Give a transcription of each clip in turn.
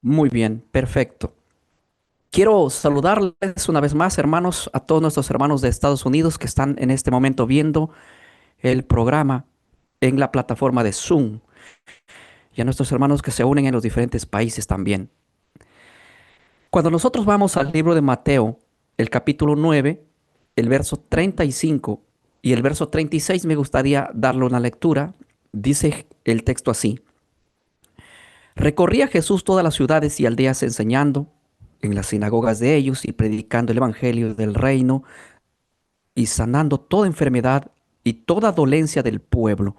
Muy bien, perfecto. Quiero saludarles una vez más, hermanos, a todos nuestros hermanos de Estados Unidos que están en este momento viendo el programa en la plataforma de Zoom y a nuestros hermanos que se unen en los diferentes países también. Cuando nosotros vamos al libro de Mateo, el capítulo 9, el verso 35 y el verso 36, me gustaría darle una lectura. Dice el texto así: Recorría Jesús todas las ciudades y aldeas enseñando en las sinagogas de ellos y predicando el evangelio del reino y sanando toda enfermedad y toda dolencia del pueblo.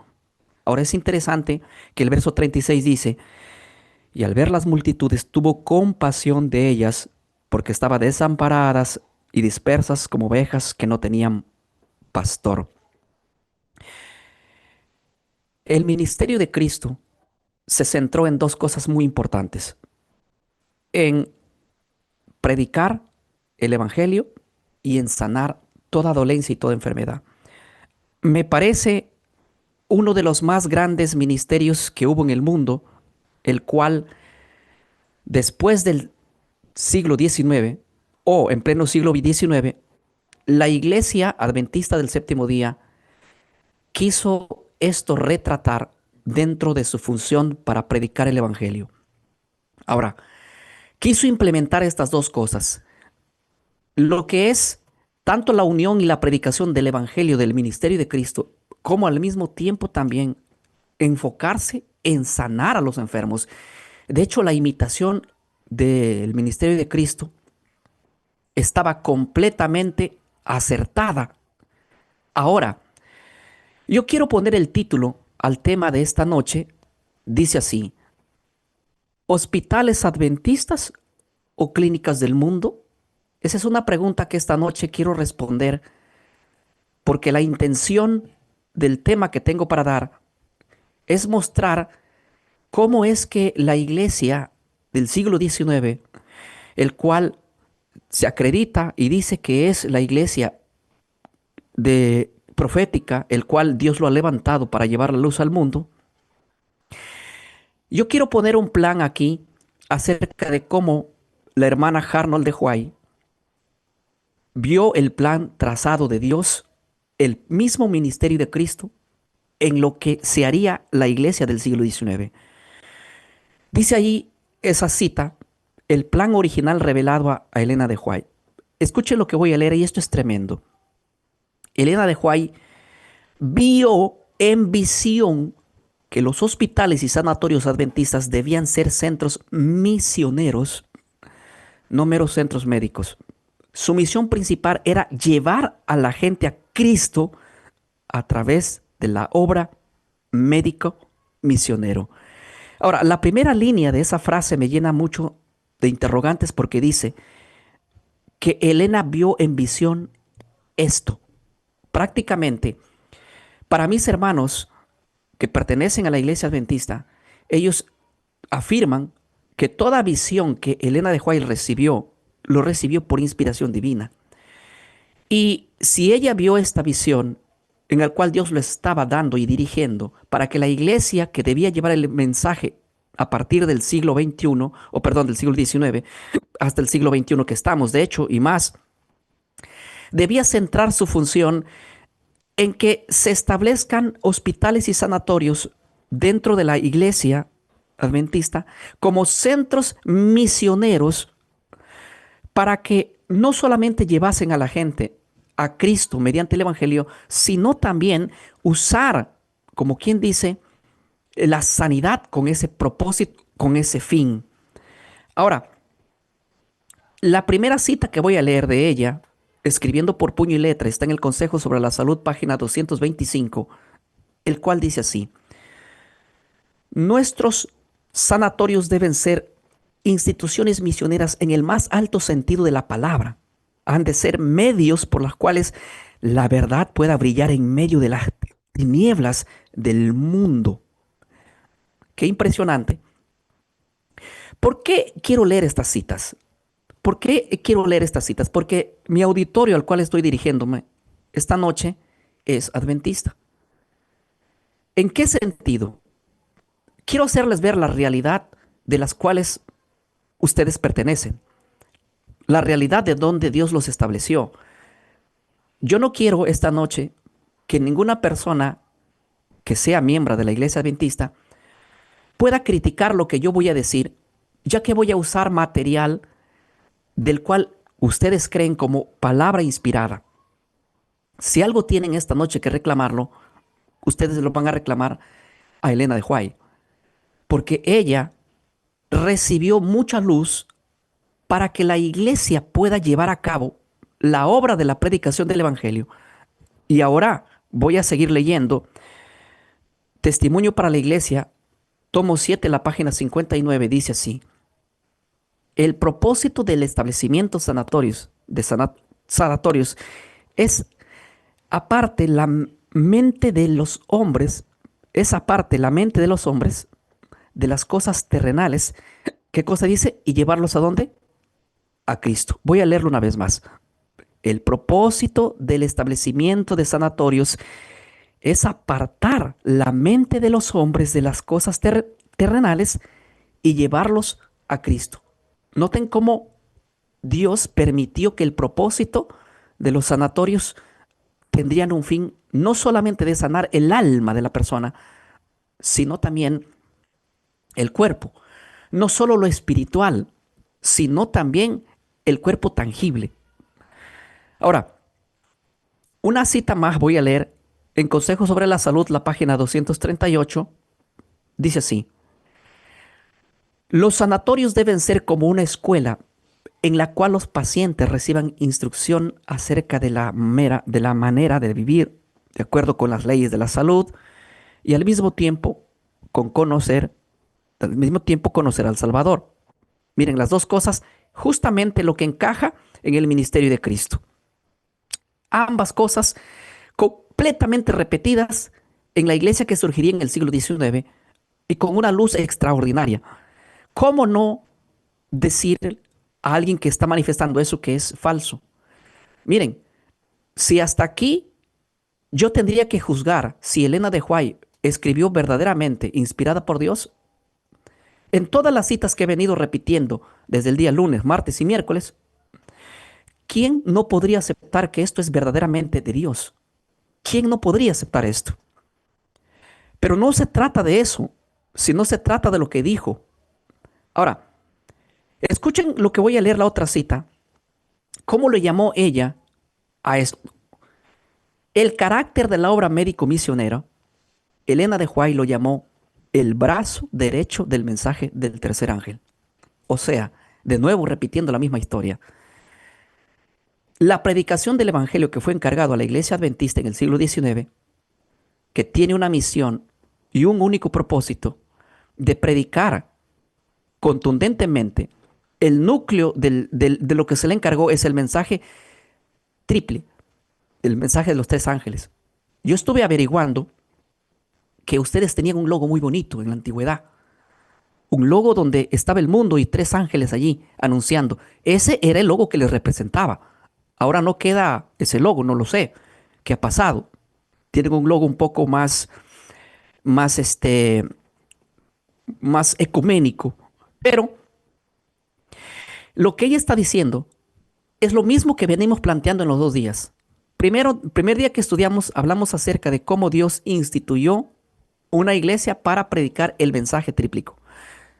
Ahora es interesante que el verso 36 dice, y al ver las multitudes tuvo compasión de ellas porque estaban desamparadas y dispersas como ovejas que no tenían pastor. El ministerio de Cristo se centró en dos cosas muy importantes: en predicar el evangelio y en sanar toda dolencia y toda enfermedad. Me parece uno de los más grandes ministerios que hubo en el mundo, el cual después del siglo XIX o en pleno siglo XIX, la Iglesia Adventista del Séptimo Día quiso esto retratar dentro de su función para predicar el Evangelio. Ahora, quiso implementar estas dos cosas: lo que es tanto la unión y la predicación del Evangelio del ministerio de Cristo, como al mismo tiempo también enfocarse en sanar a los enfermos. De hecho, la imitación del ministerio de Cristo estaba completamente acertada. Ahora, yo quiero poner el título al tema de esta noche. Dice así: ¿hospitales adventistas o clínicas del mundo? Esa es una pregunta que esta noche quiero responder, porque la intención del tema que tengo para dar es mostrar cómo es que la iglesia del siglo XIX, el cual se acredita y dice que es la iglesia de profética, el cual Dios lo ha levantado para llevar la luz al mundo. Yo quiero poner un plan aquí acerca de cómo la hermana Arnold de Huay vio el plan trazado de Dios, el mismo ministerio de Cristo, en lo que se haría la iglesia del siglo XIX. Dice ahí esa cita, el plan original revelado a Elena de White. Escuchen lo que voy a leer y esto es tremendo. Elena de White vio en visión que los hospitales y sanatorios adventistas debían ser centros misioneros, no meros centros médicos. Su misión principal era llevar a la gente a Cristo a través de la obra médico misionero. Ahora, la primera línea de esa frase me llena mucho de interrogantes porque dice que Elena vio en visión esto. Prácticamente, para mis hermanos que pertenecen a la iglesia adventista, ellos afirman que toda visión que Elena de White recibió, lo recibió por inspiración divina. Y si ella vio esta visión en la cual Dios lo estaba dando y dirigiendo para que la iglesia que debía llevar el mensaje a partir del siglo XXI, o perdón, del siglo XIX, hasta el siglo XXI que estamos, de hecho, y más, debía centrar su función en que se establezcan hospitales y sanatorios dentro de la iglesia adventista como centros misioneros para que no solamente llevasen a la gente a Cristo mediante el Evangelio, sino también usar, como quien dice, la sanidad con ese propósito, con ese fin. Ahora, la primera cita que voy a leer de ella, escribiendo por puño y letra, está en el Consejo sobre la Salud, página 225, el cual dice así: nuestros sanatorios deben ser instituciones misioneras en el más alto sentido de la palabra. Han de ser medios por los cuales la verdad pueda brillar en medio de las tinieblas del mundo. Qué impresionante. ¿Por qué quiero leer estas citas? ¿Por qué quiero leer estas citas? Porque mi auditorio al cual estoy dirigiéndome esta noche es adventista. ¿En qué sentido? Quiero hacerles ver la realidad de las cuales ustedes pertenecen, la realidad de donde Dios los estableció. Yo no quiero esta noche que ninguna persona que sea miembro de la iglesia adventista pueda criticar lo que yo voy a decir, ya que voy a usar material del cual ustedes creen como palabra inspirada. Si algo tienen esta noche que reclamarlo, ustedes lo van a reclamar a Elena de White, porque ella recibió mucha luz para que la iglesia pueda llevar a cabo la obra de la predicación del Evangelio. Y ahora voy a seguir leyendo Testimonio para la Iglesia, tomo 7, la página 59, dice así: el propósito del establecimiento sanatorios es aparte la mente de los hombres, es aparte la mente de los hombres de las cosas terrenales. ¿Qué cosa dice? ¿Y llevarlos a dónde? A Cristo. Voy a leerlo una vez más. El propósito del establecimiento de sanatorios es apartar la mente de los hombres de las cosas terrenales y llevarlos a Cristo. Noten cómo Dios permitió que el propósito de los sanatorios tendrían un fin no solamente de sanar el alma de la persona, sino también el cuerpo. No solo lo espiritual, sino también el cuerpo tangible. Ahora, una cita más voy a leer en Consejos sobre la Salud, la página 238. Dice así: los sanatorios deben ser como una escuela en la cual los pacientes reciban instrucción acerca de de la manera de vivir de acuerdo con las leyes de la salud y al mismo tiempo conocer al Salvador. Miren, las dos cosas, justamente lo que encaja en el ministerio de Cristo. Ambas cosas completamente repetidas en la iglesia que surgiría en el siglo XIX y con una luz extraordinaria. ¿Cómo no decir a alguien que está manifestando eso que es falso? Miren, si hasta aquí yo tendría que juzgar si Elena de White escribió verdaderamente inspirada por Dios, en todas las citas que he venido repitiendo desde el día lunes, martes y miércoles, ¿quién no podría aceptar que esto es verdaderamente de Dios? ¿Quién no podría aceptar esto? Pero no se trata de eso, sino se trata de lo que dijo. Ahora, escuchen lo que voy a leer la otra cita. ¿Cómo le llamó ella a esto? El carácter de la obra médico-misionera, Elena de White lo llamó el brazo derecho del mensaje del tercer ángel. O sea, de nuevo repitiendo la misma historia. La predicación del evangelio que fue encargado a la iglesia adventista en el siglo XIX, que tiene una misión y un único propósito de predicar contundentemente, el núcleo de lo que se le encargó es el mensaje triple, el mensaje de los tres ángeles. Yo estuve averiguando que ustedes tenían un logo muy bonito en la antigüedad. Un logo donde estaba el mundo y tres ángeles allí anunciando. Ese era el logo que les representaba. Ahora no queda ese logo, no lo sé. ¿Qué ha pasado? Tienen un logo un poco más, más ecuménico. Pero lo que ella está diciendo es lo mismo que venimos planteando en los 2 días. Primer día que estudiamos, hablamos acerca de cómo Dios instituyó una iglesia para predicar el mensaje tríplico.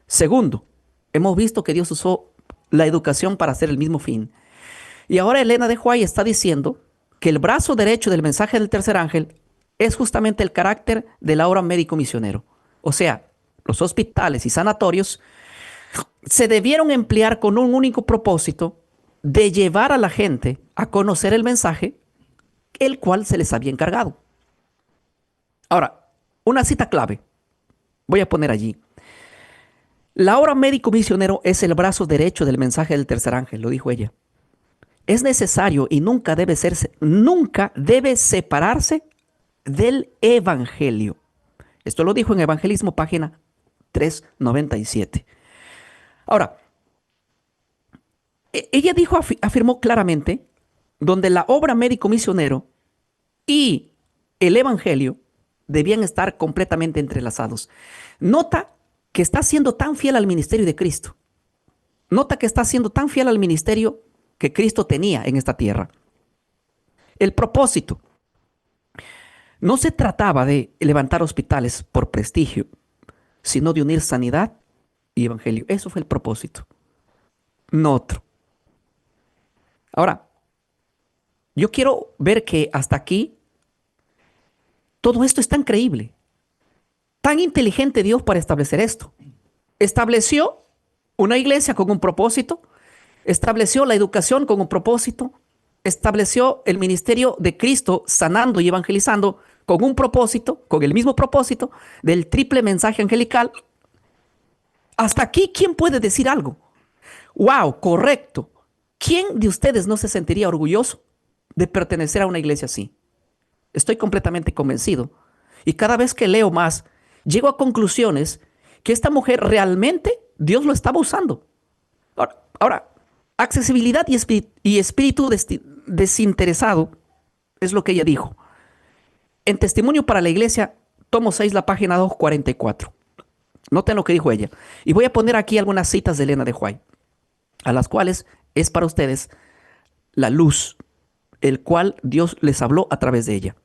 Segundo, hemos visto que Dios usó la educación para hacer el mismo fin. Y ahora Elena de White está diciendo que el brazo derecho del mensaje del tercer ángel es justamente el carácter de la obra médico-misionero. O sea, los hospitales y sanatorios se debieron emplear con un único propósito de llevar a la gente a conocer el mensaje, el cual se les había encargado. Ahora, una cita clave. Voy a poner allí. La obra médico-misionero es el brazo derecho del mensaje del tercer ángel, lo dijo ella. Es necesario y nunca debe separarse del evangelio. Esto lo dijo en Evangelismo, página 397. Ahora, ella afirmó claramente, donde la obra médico-misionero y el evangelio debían estar completamente entrelazados. Nota que está siendo tan fiel al ministerio de Cristo, Nota que está siendo tan fiel al ministerio que Cristo tenía en esta tierra. El propósito. No se trataba de levantar hospitales por prestigio, sino de unir sanidad y evangelio. Eso fue el propósito, no otro. Ahora, yo quiero ver que hasta aquí todo esto es tan creíble, tan inteligente Dios para establecer esto. Estableció una iglesia con un propósito, estableció la educación con un propósito, estableció el ministerio de Cristo sanando y evangelizando con un propósito, con el mismo propósito del triple mensaje angelical. Hasta aquí, ¿quién puede decir algo? ¡Wow! Correcto. ¿Quién de ustedes no se sentiría orgulloso de pertenecer a una iglesia así? Estoy completamente convencido. Y cada vez que leo más, llego a conclusiones que esta mujer realmente Dios lo estaba usando. Ahora, accesibilidad y espíritu desinteresado es lo que ella dijo. En Testimonio para la Iglesia, tomo 6, la página 244. Noten lo que dijo ella. Y voy a poner aquí algunas citas de Elena de White, a las cuales es para ustedes la luz, el cual Dios les habló a través de ella.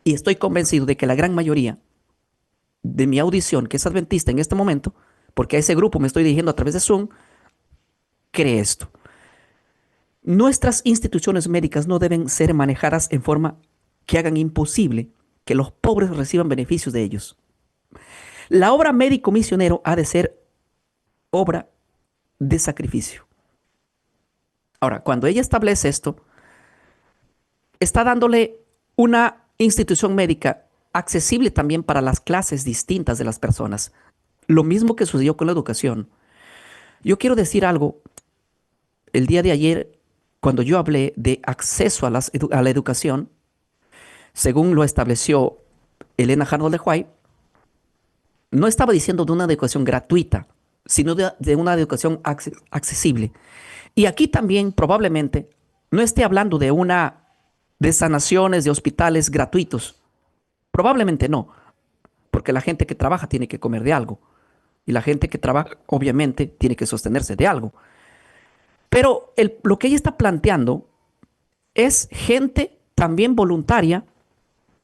Y estoy convencido de que la gran mayoría de mi audición, que es adventista en este momento, porque a ese grupo me estoy dirigiendo a través de Zoom, cree esto. Nuestras instituciones médicas no deben ser manejadas en forma que hagan imposible que los pobres reciban beneficios de ellos. La obra médico-misionero ha de ser obra de sacrificio. Ahora, cuando ella establece esto, está dándole una institución médica accesible también para las clases distintas de las personas. Lo mismo que sucedió con la educación. Yo quiero decir algo. El día de ayer, cuando yo hablé de acceso a la educación, según lo estableció Elena Arnold de White, no estaba diciendo de una educación gratuita, sino de una educación accesible. Y aquí también probablemente no esté hablando de sanaciones, de hospitales gratuitos. Probablemente no, porque la gente que trabaja tiene que comer de algo. Y la gente que trabaja, obviamente, tiene que sostenerse de algo. Pero lo que ella está planteando es gente también voluntaria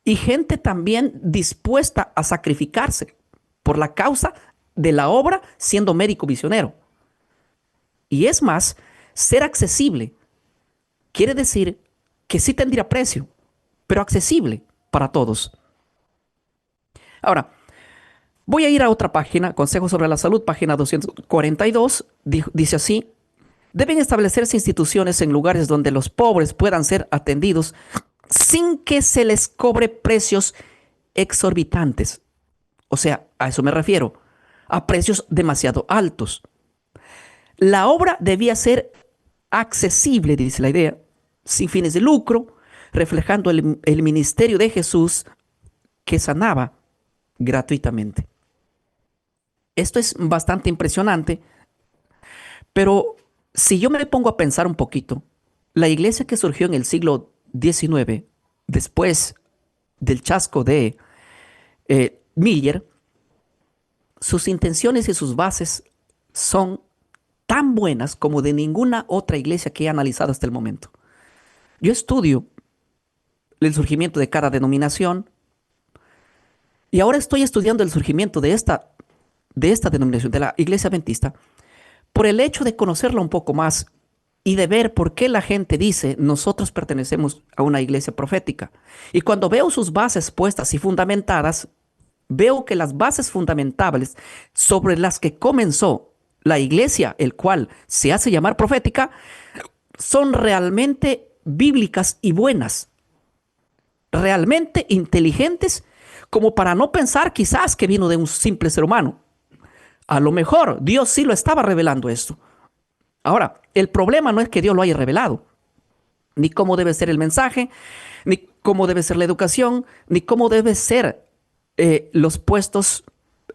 y gente también dispuesta a sacrificarse por la causa de la obra siendo médico misionero. Y es más, ser accesible quiere decir que sí tendría precio, pero accesible para todos. Ahora, voy a ir a otra página, Consejos sobre la Salud, página 242, dice así: deben establecerse instituciones en lugares donde los pobres puedan ser atendidos sin que se les cobre precios exorbitantes. O sea, a eso me refiero, a precios demasiado altos. La obra debía ser accesible, dice la idea, sin fines de lucro, reflejando el ministerio de Jesús que sanaba gratuitamente. Esto es bastante impresionante, pero si yo me pongo a pensar un poquito, la iglesia que surgió en el siglo XIX, después del chasco de Miller, sus intenciones y sus bases son tan buenas como de ninguna otra iglesia que he analizado hasta el momento. Yo estudio el surgimiento de cada denominación y ahora estoy estudiando el surgimiento de esta denominación, de la Iglesia Adventista, por el hecho de conocerla un poco más y de ver por qué la gente dice nosotros pertenecemos a una iglesia profética. Y cuando veo sus bases puestas y fundamentadas, veo que las bases fundamentables sobre las que comenzó la iglesia, el cual se hace llamar profética, son realmente bíblicas y buenas, realmente inteligentes, como para no pensar quizás que vino de un simple ser humano. A lo mejor Dios sí lo estaba revelando esto. Ahora, el problema no es que Dios lo haya revelado, ni cómo debe ser el mensaje, ni cómo debe ser la educación, ni cómo debe ser los puestos,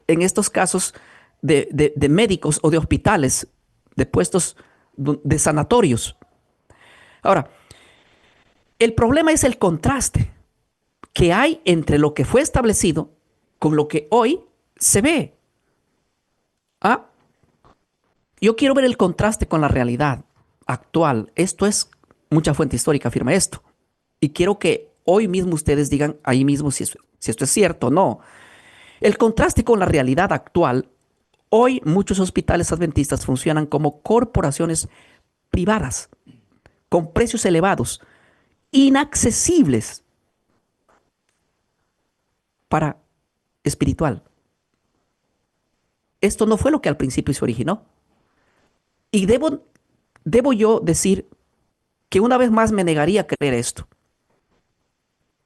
en estos casos, de médicos o de hospitales, de puestos de sanatorios. Ahora, el problema es el contraste que hay entre lo que fue establecido con lo que hoy se ve. ¿Ah? Yo quiero ver el contraste con la realidad actual. Esto es, mucha fuente histórica afirma esto. Y quiero que hoy mismo ustedes digan ahí mismo si esto es cierto o no. El contraste con la realidad actual. Hoy muchos hospitales adventistas funcionan como corporaciones privadas, con precios elevados, inaccesibles para espiritual. Esto no fue lo que al principio se originó. Y debo yo decir que una vez más me negaría a creer esto.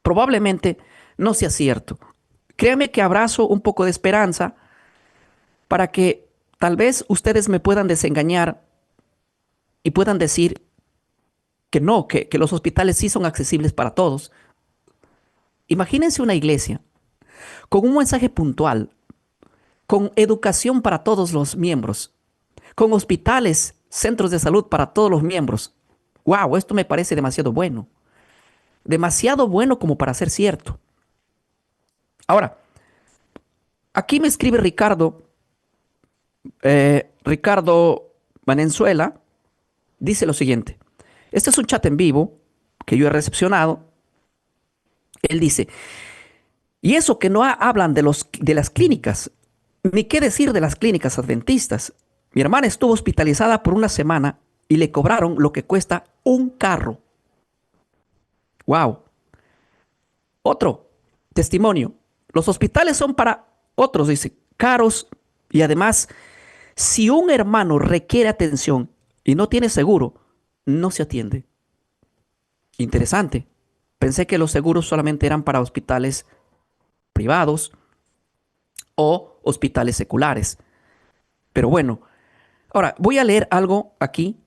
Probablemente no sea cierto. Créanme que abrazo un poco de esperanza para que tal vez ustedes me puedan desengañar y puedan decir que no, que los hospitales sí son accesibles para todos. Imagínense una iglesia con un mensaje puntual, con educación para todos los miembros, con hospitales, centros de salud para todos los miembros. Wow, esto me parece demasiado bueno como para ser cierto. Ahora, aquí me escribe Ricardo Valenzuela, dice lo siguiente. Este es un chat en vivo que yo he recepcionado. Él dice, y eso que no hablan de las clínicas, ni qué decir de las clínicas adventistas. Mi hermana estuvo hospitalizada por una semana y le cobraron lo que cuesta un carro. Wow. Otro testimonio. Los hospitales son para otros, dice, caros y además, si un hermano requiere atención y no tiene seguro, no se atiende. Interesante. Pensé que los seguros solamente eran para hospitales privados o hospitales seculares. Pero bueno, ahora voy a leer algo aquí.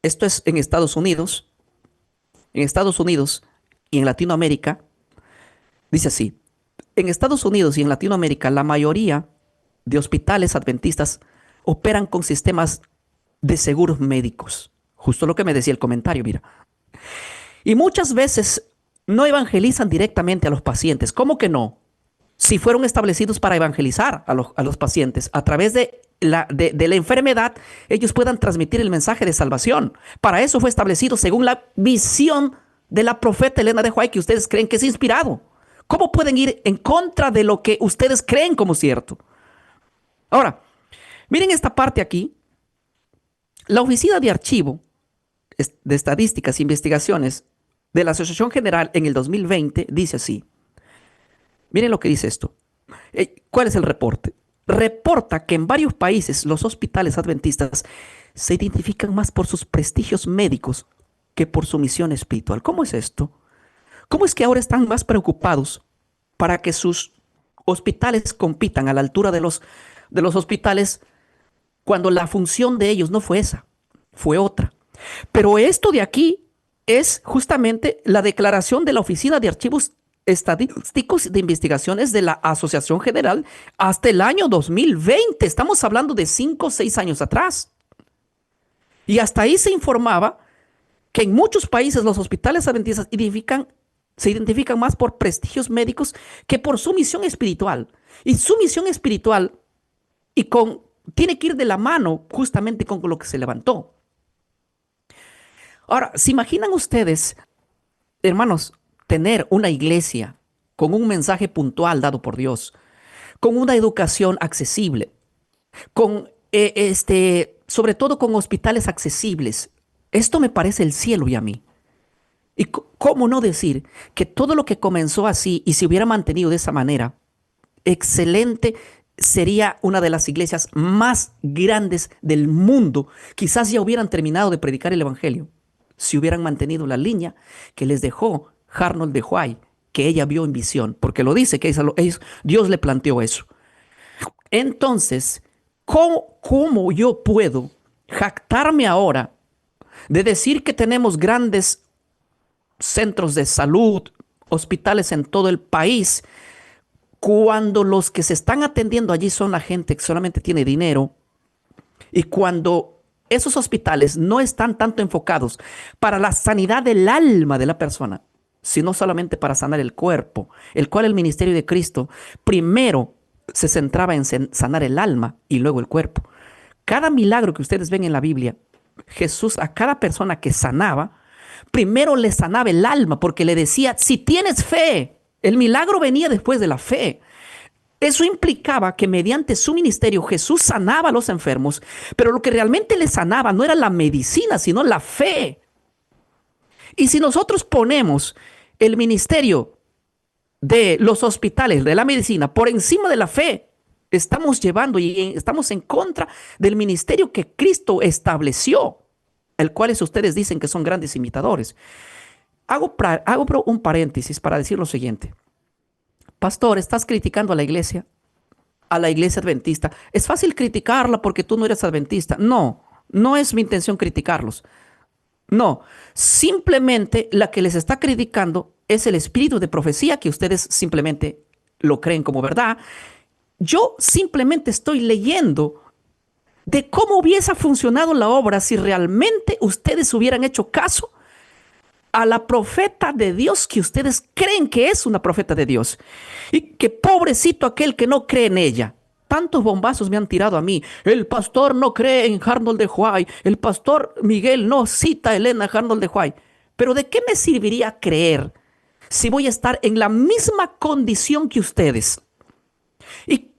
Esto es en Estados Unidos. En Estados Unidos y en Latinoamérica, dice así. En Estados Unidos y en Latinoamérica, la mayoría de hospitales adventistas operan con sistemas de seguros médicos. Justo lo que me decía el comentario, mira. Y muchas veces no evangelizan directamente a los pacientes. ¿Cómo que no? Si fueron establecidos para evangelizar a los pacientes a través de la enfermedad, ellos puedan transmitir el mensaje de salvación. Para eso fue establecido según la visión de la profeta Elena de White, que ustedes creen que es inspirado. ¿Cómo pueden ir en contra de lo que ustedes creen como cierto? Ahora, miren esta parte aquí. La Oficina de Archivo de Estadísticas e Investigaciones de la Asociación General en el 2020 dice así. Miren lo que dice esto. ¿Cuál es el reporte? Reporta que en varios países los hospitales adventistas se identifican más por sus prestigios médicos que por su misión espiritual. ¿Cómo es esto? ¿Cómo es que ahora están más preocupados para que sus hospitales compitan a la altura de los hospitales cuando la función de ellos no fue esa, fue otra? Pero esto de aquí es justamente la declaración de la Oficina de Archivos Estadísticos de Investigaciones de la Asociación General hasta el año 2020. Estamos hablando de 5 o 6 años atrás. Y hasta ahí se informaba que en muchos países los hospitales adventistas se identifican más por prestigios médicos que por su misión espiritual. Y su misión espiritual tiene que ir de la mano justamente con lo que se levantó. Ahora, ¿se imaginan ustedes, hermanos, tener una iglesia con un mensaje puntual dado por Dios, con una educación accesible, sobre todo con hospitales accesibles? Esto me parece el cielo y a mí. ¿Y cómo no decir que todo lo que comenzó así y se hubiera mantenido de esa manera, excelente, sería una de las iglesias más grandes del mundo? Quizás ya hubieran terminado de predicar el evangelio si hubieran mantenido la línea que les dejó Arnold de White, que ella vio en visión, porque lo dice que Dios le planteó eso. Entonces, ¿cómo yo puedo jactarme ahora de decir que tenemos grandes centros de salud, hospitales en todo el país, cuando los que se están atendiendo allí son la gente que solamente tiene dinero, y cuando esos hospitales no están tanto enfocados para la sanidad del alma de la persona, sino solamente para sanar el cuerpo, el cual el ministerio de Cristo primero se centraba en sanar el alma y luego el cuerpo? Cada milagro que ustedes ven en la Biblia, Jesús a cada persona que sanaba, primero le sanaba el alma porque le decía, si tienes fe, el milagro venía después de la fe. Eso implicaba que mediante su ministerio Jesús sanaba a los enfermos, pero lo que realmente le sanaba no era la medicina, sino la fe. Y si nosotros ponemos el ministerio de los hospitales, de la medicina, por encima de la fe, estamos llevando y estamos en contra del ministerio que Cristo estableció, el cual ustedes dicen que son grandes imitadores. Hago un paréntesis para decir lo siguiente. Pastor, ¿estás criticando a la iglesia adventista? Es fácil criticarla porque tú no eres adventista. No, no es mi intención criticarlos. No, simplemente la que les está criticando es el espíritu de profecía que ustedes simplemente lo creen como verdad. Yo simplemente estoy leyendo de cómo hubiese funcionado la obra si realmente ustedes hubieran hecho caso a la profeta de Dios que ustedes creen que es una profeta de Dios. Y que pobrecito aquel que no cree en ella. Tantos bombazos me han tirado a mí. El pastor no cree en Arnold de Huay. El pastor Miguel no cita a Elena Arnold de Huay. Pero ¿de qué me serviría creer si voy a estar en la misma condición que ustedes? Y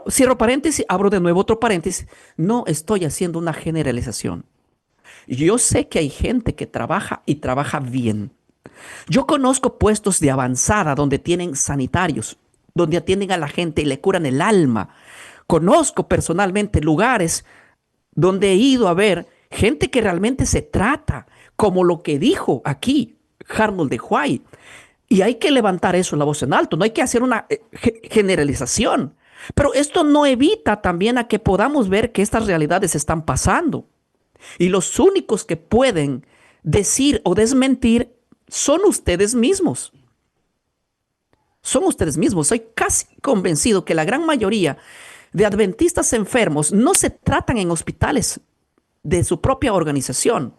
cierro paréntesis, abro de nuevo otro paréntesis. No estoy haciendo una generalización. Yo sé que hay gente que trabaja y trabaja bien. Yo conozco puestos de avanzada donde tienen sanitarios, donde atienden a la gente y le curan el alma. Conozco personalmente lugares donde he ido a ver gente que realmente se trata, como lo que dijo aquí Arnold de Huay. Y hay que levantar eso en la voz en alto, no hay que hacer una generalización. Pero esto no evita también a que podamos ver que estas realidades están pasando. Y los únicos que pueden decir o desmentir son ustedes mismos. Son ustedes mismos. Soy casi convencido que la gran mayoría de adventistas enfermos no se tratan en hospitales de su propia organización.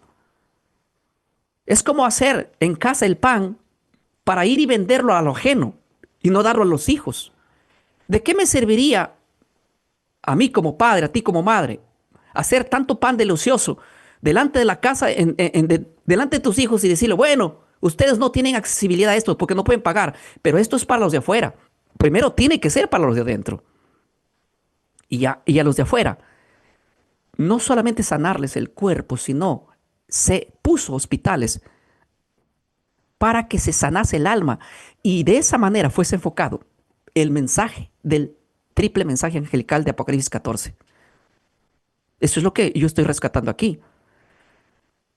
Es como hacer en casa el pan para ir y venderlo a lo ajeno y no darlo a los hijos. ¿De qué me serviría a mí como padre, a ti como madre, hacer tanto pan delicioso delante de la casa, delante de tus hijos y decirle, bueno, ustedes no tienen accesibilidad a esto porque no pueden pagar, pero esto es para los de afuera. Primero tiene que ser para los de adentro. Y a los de afuera, no solamente sanarles el cuerpo, sino se puso hospitales para que se sanase el alma. Y de esa manera fuese enfocado el mensaje del triple mensaje angelical de Apocalipsis 14. Eso es lo que yo estoy rescatando aquí.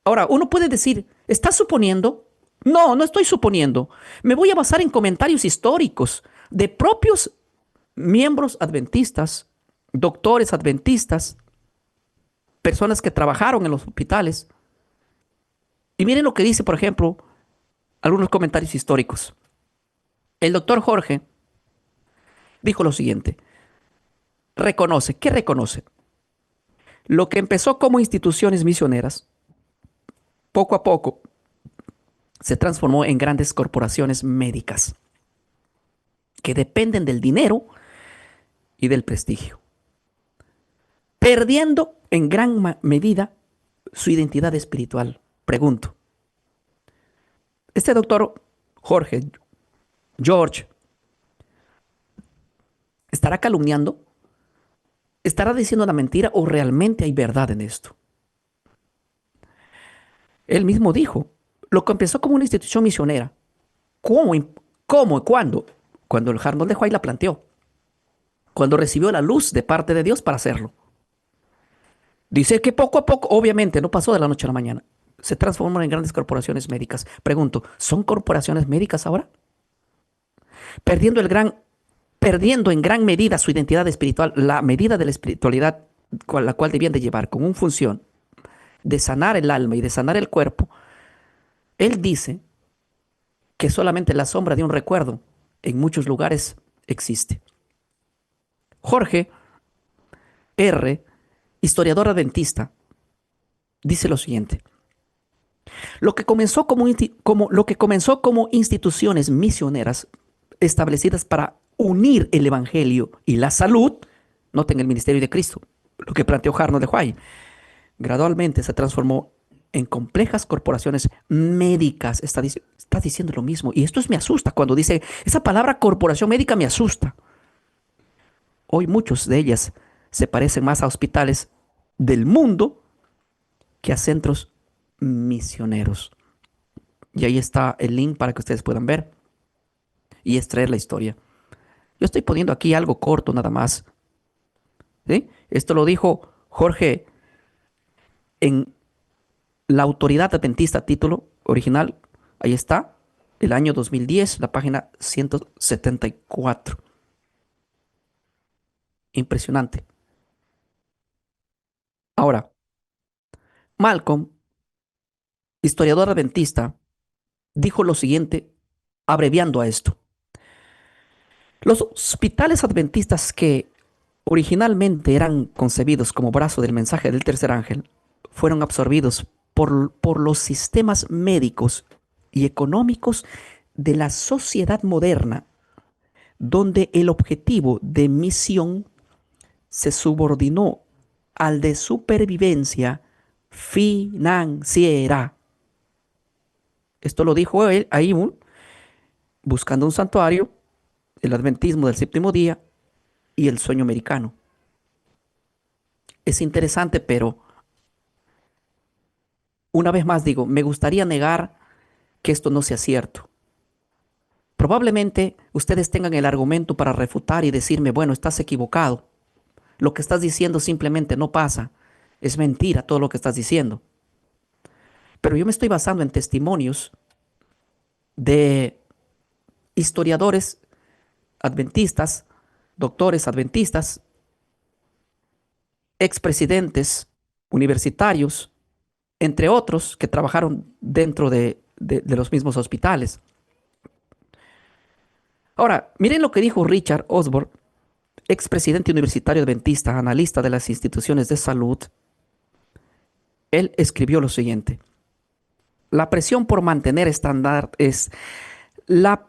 Ahora, uno puede decir, ¿estás suponiendo? No, no estoy suponiendo. Me voy a basar en comentarios históricos de propios miembros adventistas, doctores adventistas, personas que trabajaron en los hospitales. Y miren lo que dice, por ejemplo, algunos comentarios históricos. El doctor Jorge dijo lo siguiente. ¿Qué reconoce? Lo que empezó como instituciones misioneras, poco a poco se transformó en grandes corporaciones médicas que dependen del dinero y del prestigio, perdiendo en gran medida su identidad espiritual. Pregunto, este doctor George, ¿estará calumniando? ¿Estará diciendo una mentira o realmente hay verdad en esto? Él mismo dijo, lo que empezó como una institución misionera. ¿Cómo y cuándo? Cuando el Arnold de Huay la planteó. Cuando recibió la luz de parte de Dios para hacerlo. Dice que poco a poco, obviamente, no pasó de la noche a la mañana. Se transformaron en grandes corporaciones médicas. Pregunto, ¿son corporaciones médicas ahora? Perdiendo en gran medida su identidad espiritual, la medida de la espiritualidad con la cual debían de llevar, con una función de sanar el alma y de sanar el cuerpo. Él dice que solamente la sombra de un recuerdo en muchos lugares existe. Jorge R., historiador adventista, dice lo siguiente. Lo que comenzó como instituciones misioneras establecidas para unir el evangelio y la salud, noten el ministerio de Cristo, lo que planteó Jarno de Huay. Gradualmente se transformó en complejas corporaciones médicas. Está diciendo lo mismo. Y me asusta cuando dice, esa palabra corporación médica me asusta. Hoy muchos de ellas se parecen más a hospitales del mundo que a centros misioneros. Y ahí está el link para que ustedes puedan ver y extraer la historia. Yo estoy poniendo aquí algo corto nada más. ¿Sí? Esto lo dijo Jorge en La Autoridad Adventista, título original. Ahí está, el año 2010, la página 174. Impresionante. Ahora, Malcolm, historiador adventista, dijo lo siguiente, abreviando a esto. Los hospitales adventistas que originalmente eran concebidos como brazo del mensaje del tercer ángel fueron absorbidos por los sistemas médicos y económicos de la sociedad moderna, donde el objetivo de misión se subordinó al de supervivencia financiera. Esto lo dijo él ahí buscando un santuario, el adventismo del séptimo día y el sueño americano. Es interesante, pero una vez más digo, me gustaría negar que esto no sea cierto. Probablemente ustedes tengan el argumento para refutar y decirme, bueno, estás equivocado. Lo que estás diciendo simplemente no pasa. Es mentira todo lo que estás diciendo. Pero yo me estoy basando en testimonios de historiadores adventistas, doctores adventistas, expresidentes universitarios, entre otros que trabajaron dentro de los mismos hospitales. Ahora, miren lo que dijo Richard Osborne, expresidente universitario adventista, analista de las instituciones de salud. Él escribió lo siguiente. La presión por mantener la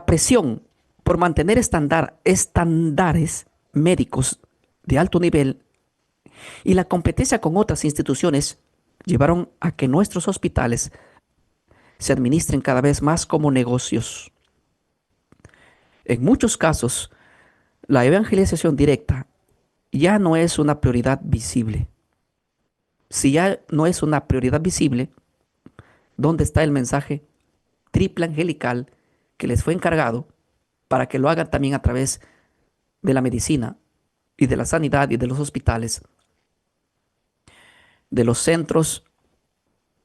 presión por mantener estándares médicos de alto nivel y la competencia con otras instituciones llevaron a que nuestros hospitales se administren cada vez más como negocios. En muchos casos, la evangelización directa ya no es una prioridad visible. Si ya no es una prioridad visible, ¿dónde está el mensaje triple angelical que les fue encargado para que lo hagan también a través de la medicina y de la sanidad y de los hospitales, de los centros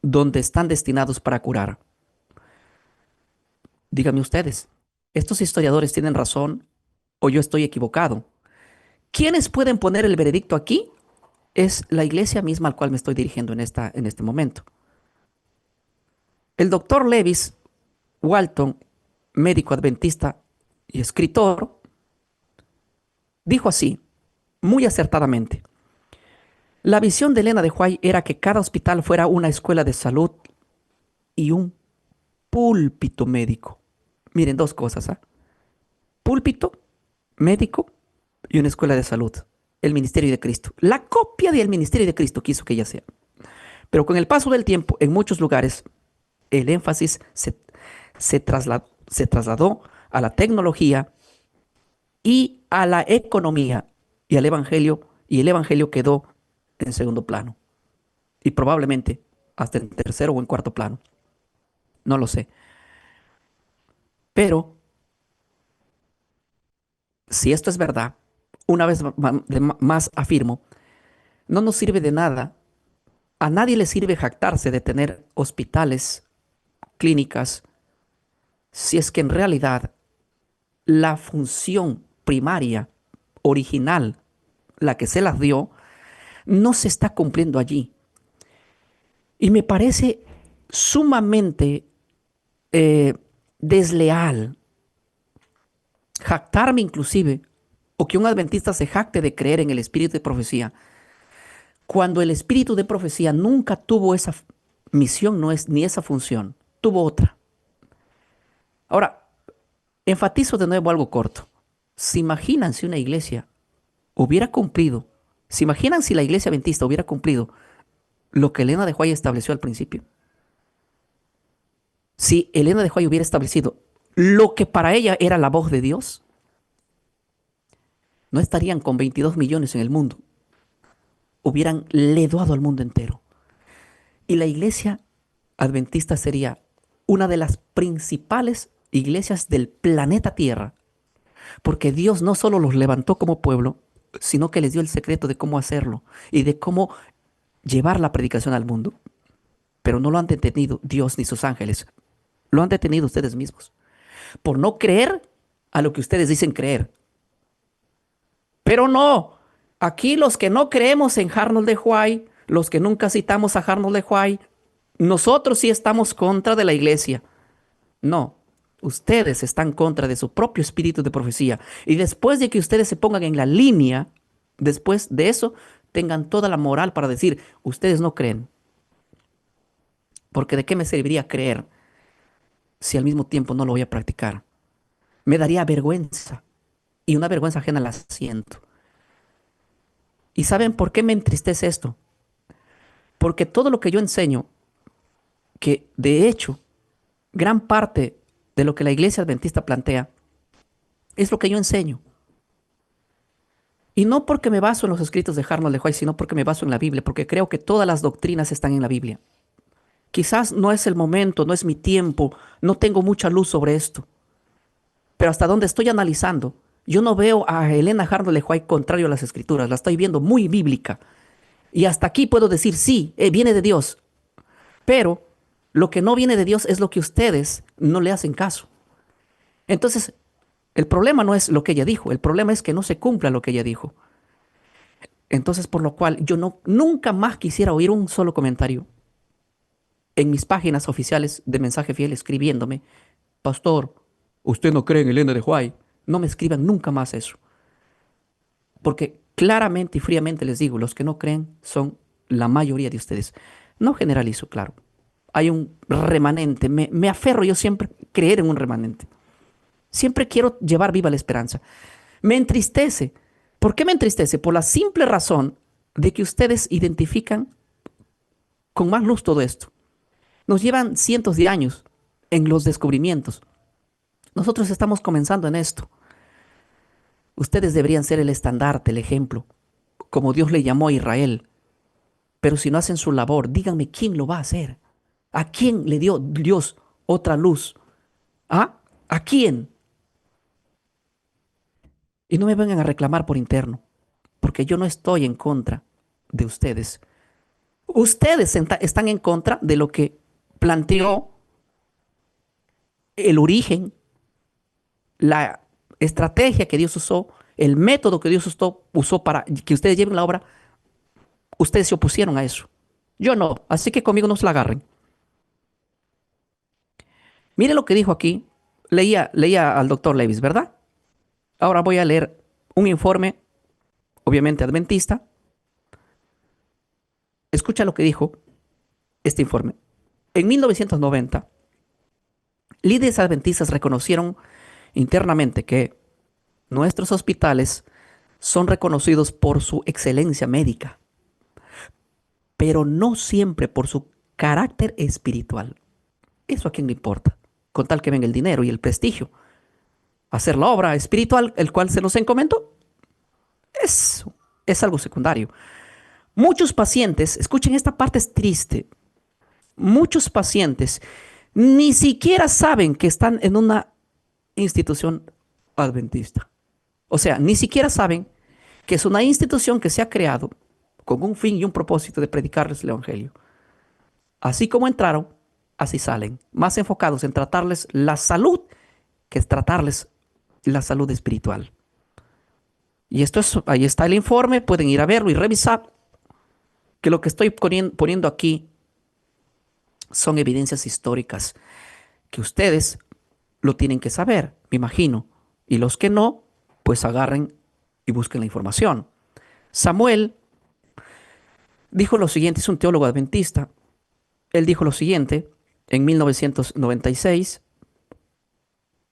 donde están destinados para curar? Díganme ustedes, ¿estos historiadores tienen razón o yo estoy equivocado? ¿Quiénes pueden poner el veredicto aquí? Es la iglesia misma al cual me estoy dirigiendo en este momento. El doctor Lewis Walton, médico adventista y escritor, dijo así, muy acertadamente: la visión de Elena de White era que cada hospital fuera una escuela de salud y un púlpito médico. Miren, dos cosas, ¿ah? Púlpito médico y una escuela de salud. El ministerio de Cristo. La copia del ministerio de Cristo quiso que ella sea. Pero con el paso del tiempo, en muchos lugares, el énfasis se trasladó a la tecnología y a la economía y al evangelio, y el evangelio quedó en segundo plano y probablemente hasta en tercero o en cuarto plano. No lo sé. Pero si esto es verdad, una vez más afirmo, no nos sirve de nada. A nadie le sirve jactarse de tener hospitales, clínicas, si es que en realidad la función primaria, original, la que se las dio, no se está cumpliendo allí. Y me parece sumamente eh, desleal jactarme inclusive, o que un adventista se jacte de creer en el espíritu de profecía, cuando el espíritu de profecía nunca tuvo esa misión, no es ni esa función, tuvo otra. Ahora, enfatizo de nuevo algo corto. ¿Se imaginan si una iglesia hubiera cumplido ¿Se imaginan si la iglesia adventista hubiera cumplido lo que Elena de White estableció al principio? Si Elena de White hubiera establecido lo que para ella era la voz de Dios, no estarían con 22 millones en el mundo, hubieran leduado al mundo entero. Y la iglesia adventista sería una de las principales iglesias del planeta Tierra, porque Dios no solo los levantó como pueblo, sino que les dio el secreto de cómo hacerlo y de cómo llevar la predicación al mundo. Pero no lo han detenido Dios ni sus ángeles, lo han detenido ustedes mismos, por no creer a lo que ustedes dicen creer. Pero no, aquí los que no creemos en Arnold de White, los que nunca citamos a Arnold de White, nosotros sí estamos contra de la iglesia. No, ustedes están contra de su propio espíritu de profecía. Y después de que ustedes se pongan en la línea, después de eso, tengan toda la moral para decir, ustedes no creen. Porque ¿de qué me serviría creer si al mismo tiempo no lo voy a practicar? Me daría vergüenza. Y una vergüenza ajena la siento. ¿Y saben por qué me entristece esto? Porque todo lo que yo enseño, que de hecho, gran parte de lo que la iglesia adventista plantea, es lo que yo enseño. Y no porque me baso en los escritos de Arnold de White, sino porque me baso en la Biblia, porque creo que todas las doctrinas están en la Biblia. Quizás no es el momento, no es mi tiempo, no tengo mucha luz sobre esto, pero hasta donde estoy analizando, yo no veo a Elena Arnold de White contrario a las escrituras, la estoy viendo muy bíblica. Y hasta aquí puedo decir, sí, viene de Dios, pero lo que no viene de Dios es lo que ustedes no le hacen caso. Entonces, el problema no es lo que ella dijo, el problema es que no se cumpla lo que ella dijo. Entonces, por lo cual yo no, nunca más quisiera oír un solo comentario en mis páginas oficiales de Mensaje Fiel escribiéndome, pastor, usted no cree en Elena de White. No me escriban nunca más eso. Porque claramente y fríamente les digo, los que no creen son la mayoría de ustedes. No generalizo, claro. Hay un remanente. Me aferro yo siempre a creer en un remanente. Siempre quiero llevar viva la esperanza. Me entristece. ¿Por qué me entristece? Por la simple razón de que ustedes identifican con más luz todo esto. Nos llevan cientos de años en los descubrimientos. Nosotros estamos comenzando en esto. Ustedes deberían ser el estandarte, el ejemplo, como Dios le llamó a Israel. Pero si no hacen su labor, díganme quién lo va a hacer. ¿A quién le dio Dios otra luz? ¿Ah? ¿A quién? Y no me vengan a reclamar por interno, porque yo no estoy en contra de ustedes. Ustedes están en contra de lo que planteó el origen, la estrategia que Dios usó, el método que Dios usó para que ustedes lleven la obra. Ustedes se opusieron a eso. Yo no, así que conmigo no se la agarren. Mire lo que dijo aquí. Leía al doctor Levis, ¿verdad? Ahora voy a leer un informe, obviamente adventista. Escucha lo que dijo este informe. En 1990, líderes adventistas reconocieron internamente que nuestros hospitales son reconocidos por su excelencia médica, pero no siempre por su carácter espiritual. ¿Eso a quién le importa? Con tal que venga el dinero y el prestigio. Hacer la obra espiritual, el cual se nos encomendó, eso es algo secundario. Muchos pacientes, escuchen, esta parte es triste, muchos pacientes ni siquiera saben que están en una institución adventista. O sea, ni siquiera saben que es una institución que se ha creado con un fin y un propósito de predicarles el Evangelio. Así como entraron, así salen, más enfocados en tratarles la salud que es tratarles la salud espiritual. Y esto es, ahí está el informe, pueden ir a verlo y revisar que lo que estoy poniendo aquí son evidencias históricas que ustedes lo tienen que saber, me imagino. Y los que no, pues agarren y busquen la información. Samuel dijo lo siguiente, es un teólogo adventista. Él dijo lo siguiente en 1996.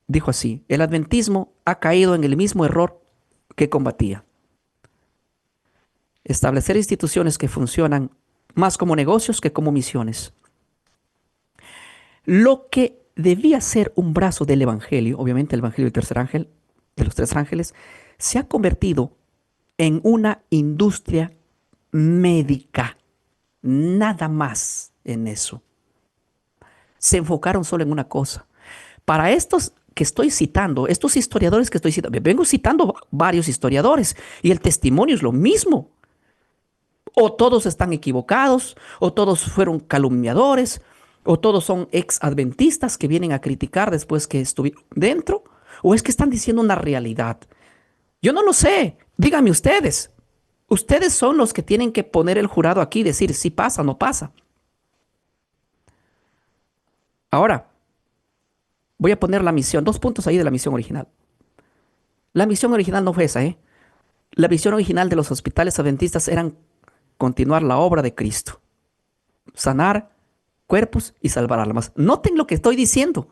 Dijo así, el adventismo ha caído en el mismo error que combatía. Establecer instituciones que funcionan más como negocios que como misiones. Lo que debía ser un brazo del Evangelio, obviamente el Evangelio del tercer ángel, de los tres ángeles, se ha convertido en una industria médica. Nada más en eso. Se enfocaron solo en una cosa. Para estos que estoy citando, estos historiadores que estoy citando, vengo citando varios historiadores y el testimonio es lo mismo. O todos están equivocados, o todos fueron calumniadores, o todos son ex adventistas que vienen a criticar después que estuvieron dentro, o es que están diciendo una realidad. Yo no lo sé, díganme ustedes. Ustedes son los que tienen que poner el jurado aquí y decir si pasa o no pasa. Ahora, voy a poner la misión, 2 puntos ahí de la misión original. La misión original no fue esa, ¿eh? La misión original de los hospitales adventistas era continuar la obra de Cristo. Sanar cuerpos y salvar almas. Noten lo que estoy diciendo.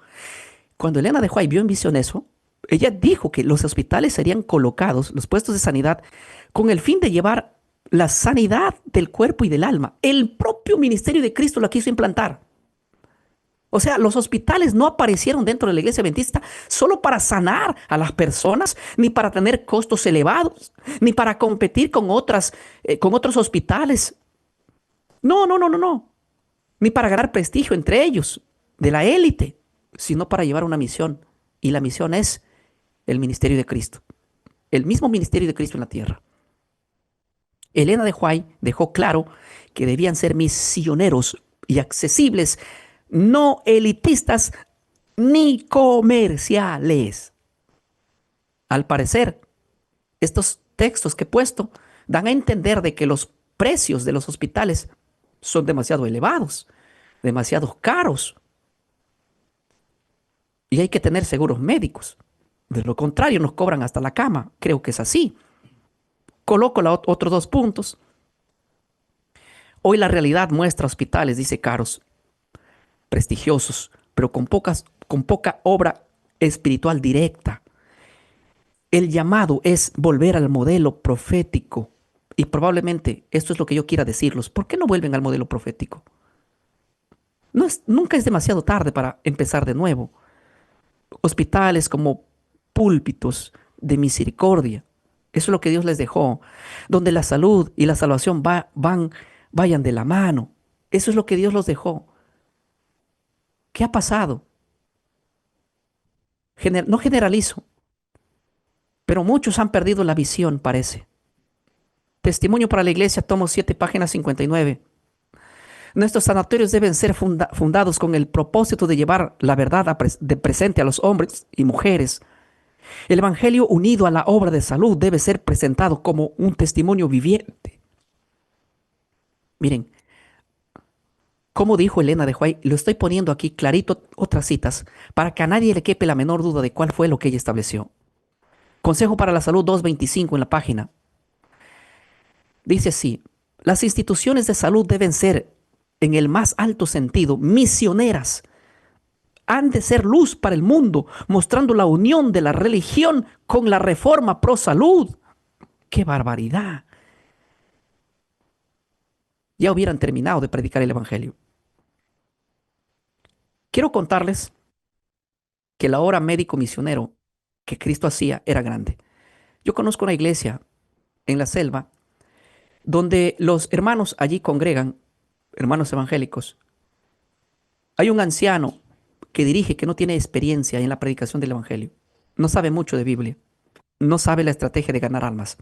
Cuando Elena de White vio en visión eso, ella dijo que los hospitales serían colocados, los puestos de sanidad, con el fin de llevar la sanidad del cuerpo y del alma. El propio ministerio de Cristo la quiso implantar. O sea, los hospitales no aparecieron dentro de la iglesia adventista solo para sanar a las personas, ni para tener costos elevados, ni para competir con otros hospitales. No, no, no, no, no. Ni para ganar prestigio entre ellos, de la élite, sino para llevar una misión. Y la misión es el ministerio de Cristo. El mismo ministerio de Cristo en la tierra. Elena de White dejó claro que debían ser misioneros y accesibles, no elitistas ni comerciales. Al parecer, estos textos que he puesto dan a entender de que los precios de los hospitales son demasiado elevados, demasiado caros. Y hay que tener seguros médicos. De lo contrario, nos cobran hasta la cama. Creo que es así. Coloco otros 2 puntos. Hoy la realidad muestra hospitales, dice caros, prestigiosos, pero con poca obra espiritual directa. El llamado es volver al modelo profético. Y probablemente esto es lo que yo quiera decirlos. ¿Por qué no vuelven al modelo profético? Nunca es demasiado tarde para empezar de nuevo. Hospitales como púlpitos de misericordia. Eso es lo que Dios les dejó. Donde la salud y la salvación vayan de la mano. Eso es lo que Dios los dejó. ¿Qué ha pasado? No generalizo, pero muchos han perdido la visión, parece. Testimonio para la iglesia, tomo 7, página 59. Nuestros sanatorios deben ser fundados con el propósito de llevar la verdad de presente a los hombres y mujeres. El Evangelio unido a la obra de salud debe ser presentado como un testimonio viviente. Miren, como dijo Elena de White, lo estoy poniendo aquí clarito otras citas para que a nadie le quepe la menor duda de cuál fue lo que ella estableció. Consejo para la Salud 225 en la página. Dice así, las instituciones de salud deben ser, en el más alto sentido, misioneras. Han de ser luz para el mundo, mostrando la unión de la religión con la reforma pro salud. ¡Qué barbaridad! Ya hubieran terminado de predicar el Evangelio. Quiero contarles que la obra médico misionero que Cristo hacía era grande. Yo conozco una iglesia en la selva donde los hermanos allí congregan, hermanos evangélicos. Hay un anciano que dirige que no tiene experiencia en la predicación del Evangelio. No sabe mucho de Biblia. No sabe la estrategia de ganar almas.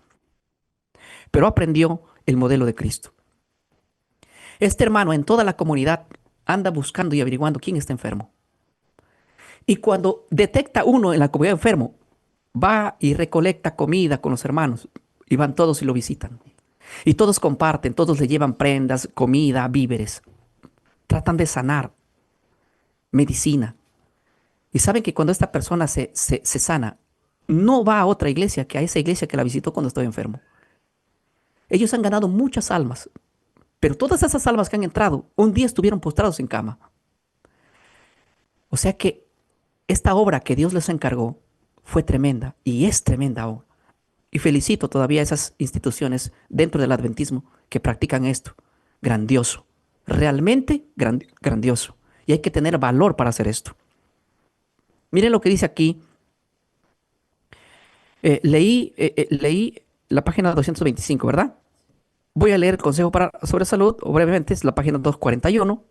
Pero aprendió el modelo de Cristo. Este hermano en toda la comunidad anda buscando y averiguando quién está enfermo. Y cuando detecta uno en la comunidad enfermo, va y recolecta comida con los hermanos. Y van todos y lo visitan. Y todos comparten, todos le llevan prendas, comida, víveres. Tratan de sanar, medicina. Y saben que cuando esta persona se sana, no va a otra iglesia que a esa iglesia que la visitó cuando estaba enfermo. Ellos han ganado muchas almas, pero todas esas almas que han entrado, un día estuvieron postrados en cama. O sea que esta obra que Dios les encargó fue tremenda y es tremenda obra. Y felicito todavía a esas instituciones dentro del adventismo que practican esto. Grandioso, realmente grandioso. Y hay que tener valor para hacer esto. Miren lo que dice aquí. Leí la página 225, ¿verdad? Voy a leer el Consejo sobre Salud, o brevemente, es la página 241.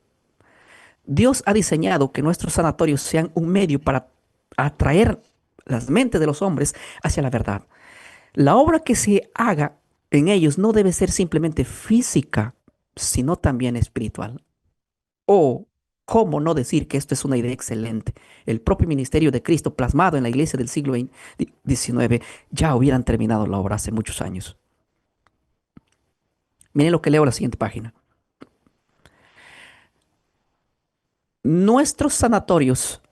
Dios ha diseñado que nuestros sanatorios sean un medio para atraer las mentes de los hombres hacia la verdad. La obra que se haga en ellos no debe ser simplemente física, sino también espiritual. O, ¿cómo no decir que esto es una idea excelente? El propio ministerio de Cristo plasmado en la iglesia del siglo XIX ya hubieran terminado la obra hace muchos años. Miren lo que leo en la siguiente página. Nuestros sanatorios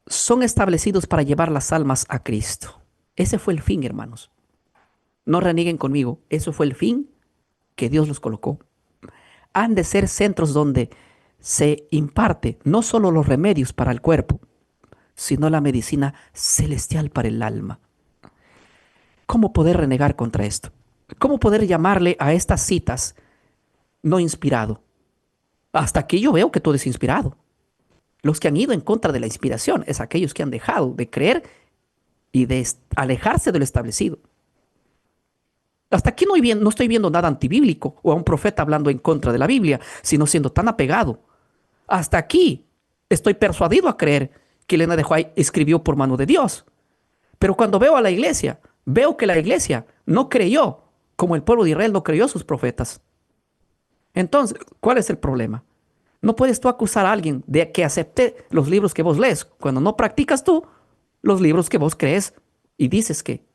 son establecidos para llevar las almas a Cristo. Ese fue el fin, hermanos. No renieguen conmigo. Eso fue el fin que Dios los colocó. Han de ser centros donde se imparte no solo los remedios para el cuerpo, sino la medicina celestial para el alma. ¿Cómo poder renegar contra esto? ¿Cómo poder llamarle a estas citas no inspirado? Hasta aquí yo veo que todo es inspirado. Los que han ido en contra de la inspiración es aquellos que han dejado de creer y de alejarse de lo establecido. Hasta aquí no estoy viendo nada antibíblico o a un profeta hablando en contra de la Biblia, sino siendo tan apegado. Hasta aquí estoy persuadido a creer que Elena de White escribió por mano de Dios. Pero cuando veo a la iglesia, veo que la iglesia no creyó como el pueblo de Israel no creyó a sus profetas. Entonces, ¿cuál es el problema? No puedes tú acusar a alguien de que acepte los libros que vos lees cuando no practicas tú los libros que vos crees y dices que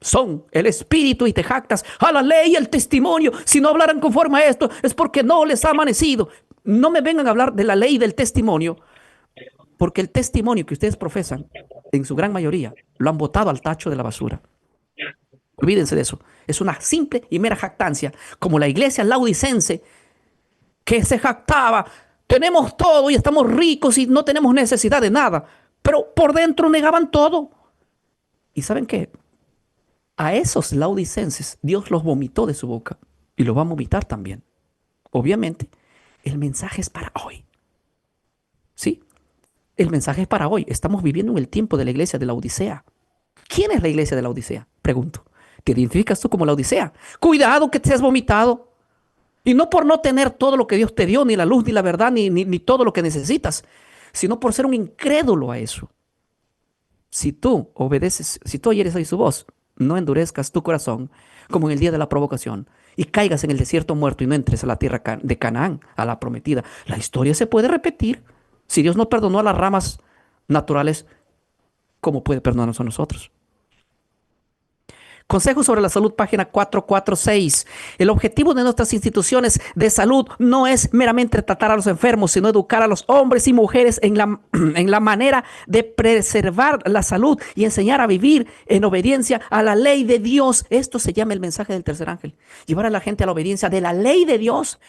son el espíritu y te jactas a la ley y al testimonio. Si no hablaran conforme a esto es porque no les ha amanecido. No me vengan a hablar de la ley y del testimonio, porque el testimonio que ustedes profesan, en su gran mayoría, lo han botado al tacho de la basura. Olvídense de eso. Es una simple y mera jactancia, como la iglesia laodicense que se jactaba. Tenemos todo y estamos ricos y no tenemos necesidad de nada. Pero por dentro negaban todo. ¿Y saben qué? A esos laodicenses Dios los vomitó de su boca y los va a vomitar también. Obviamente, el mensaje es para hoy. ¿Sí? El mensaje es para hoy. Estamos viviendo en el tiempo de la iglesia de la Odisea. ¿Quién es la iglesia de la Odisea? Pregunto. ¿Te identificas tú como la Odisea? Cuidado que te has vomitado. Y no por no tener todo lo que Dios te dio, ni la luz, ni la verdad, ni todo lo que necesitas, sino por ser un incrédulo a eso. Si tú obedeces, si tú oyeres hoy su voz, no endurezcas tu corazón como en el día de la provocación y caigas en el desierto muerto y no entres a la tierra de Canaán, a la prometida. La historia se puede repetir. Si Dios no perdonó a las ramas naturales, ¿cómo puede perdonarnos a nosotros? Consejo sobre la salud, página 446. El objetivo de nuestras instituciones de salud no es meramente tratar a los enfermos, sino educar a los hombres y mujeres en la manera de preservar la salud y enseñar a vivir en obediencia a la ley de Dios. Esto se llama el mensaje del tercer ángel. Llevar a la gente a la obediencia de la ley de Dios.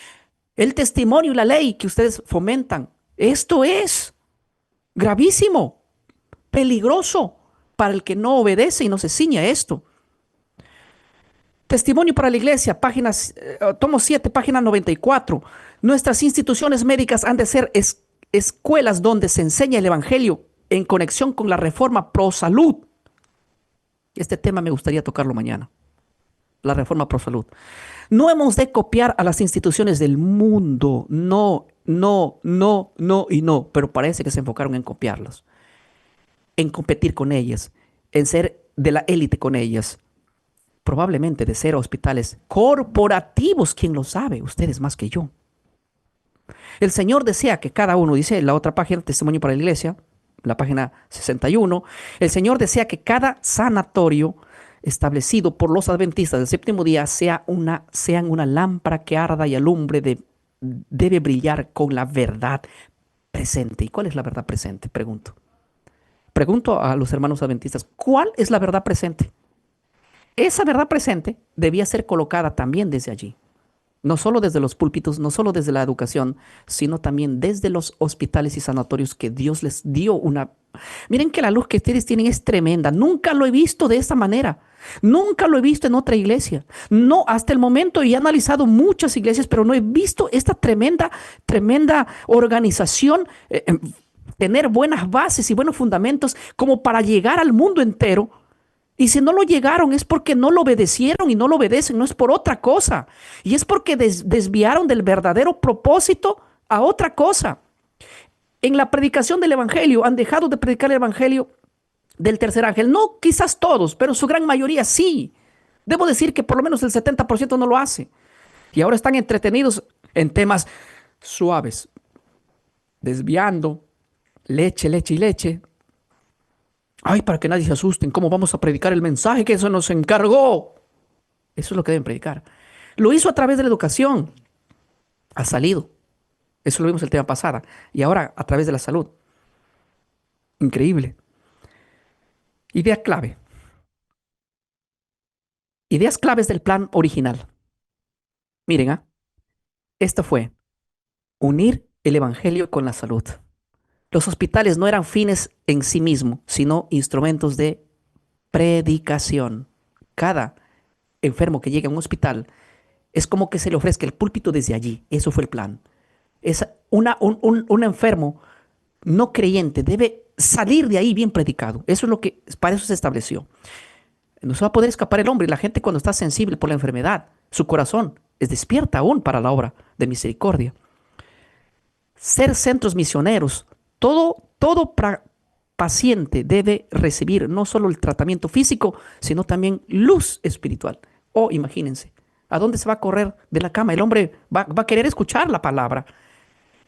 El testimonio y la ley que ustedes fomentan. Esto es gravísimo, peligroso para el que no obedece y no se ciña a esto. Testimonio para la iglesia, tomo 7, página 94. Nuestras instituciones médicas han de ser escuelas donde se enseña el evangelio en conexión con la reforma pro salud. Este tema me gustaría tocarlo mañana. La reforma pro salud. No hemos de copiar a las instituciones del mundo. No, no, no, no y no. Pero parece que se enfocaron en copiarlas. En competir con ellas. En ser de la élite con ellas. Probablemente de ser hospitales corporativos, ¿quién lo sabe? Ustedes más que yo. El Señor desea que cada uno, dice en la otra página, Testimonio para la Iglesia, la página 61, el Señor desea que cada sanatorio establecido por los adventistas del séptimo día sean una lámpara que arda y alumbre, debe brillar con la verdad presente. ¿Y cuál es la verdad presente? Pregunto a los hermanos adventistas, ¿cuál es la verdad presente? Esa verdad presente debía ser colocada también desde allí. No solo desde los púlpitos, no solo desde la educación, sino también desde los hospitales y sanatorios que Dios les dio una... Miren que la luz que ustedes tienen es tremenda. Nunca lo he visto de esta manera. Nunca lo he visto en otra iglesia. No, hasta el momento y he analizado muchas iglesias, pero no he visto esta tremenda organización, tener buenas bases y buenos fundamentos como para llegar al mundo entero. Y si no lo llegaron es porque no lo obedecieron y no lo obedecen, no es por otra cosa. Y es porque desviaron del verdadero propósito a otra cosa. En la predicación del Evangelio han dejado de predicar el Evangelio del tercer ángel. No quizás todos, pero su gran mayoría sí. Debo decir que por lo menos el 70% no lo hace. Y ahora están entretenidos en temas suaves, desviando leche, leche y leche. Ay, para que nadie se asusten, ¿cómo vamos a predicar el mensaje que eso nos encargó? Eso es lo que deben predicar. Lo hizo a través de la educación. Ha salido. Eso lo vimos el tema pasada. Y ahora a través de la salud. Increíble. Idea clave. Ideas claves del plan original. Miren, esto fue unir el evangelio con la salud. Los hospitales no eran fines en sí mismos, sino instrumentos de predicación. Cada enfermo que llega a un hospital es como que se le ofrezca el púlpito desde allí. Eso fue el plan. Es un enfermo no creyente debe salir de ahí bien predicado. Eso es lo que, para eso se estableció. No se va a poder escapar el hombre. Y la gente cuando está sensible por la enfermedad, su corazón es despierta aún para la obra de misericordia. Ser centros misioneros, todo paciente debe recibir no solo el tratamiento físico, sino también luz espiritual. O imagínense, ¿a dónde se va a correr de la cama? El hombre va a querer escuchar la palabra.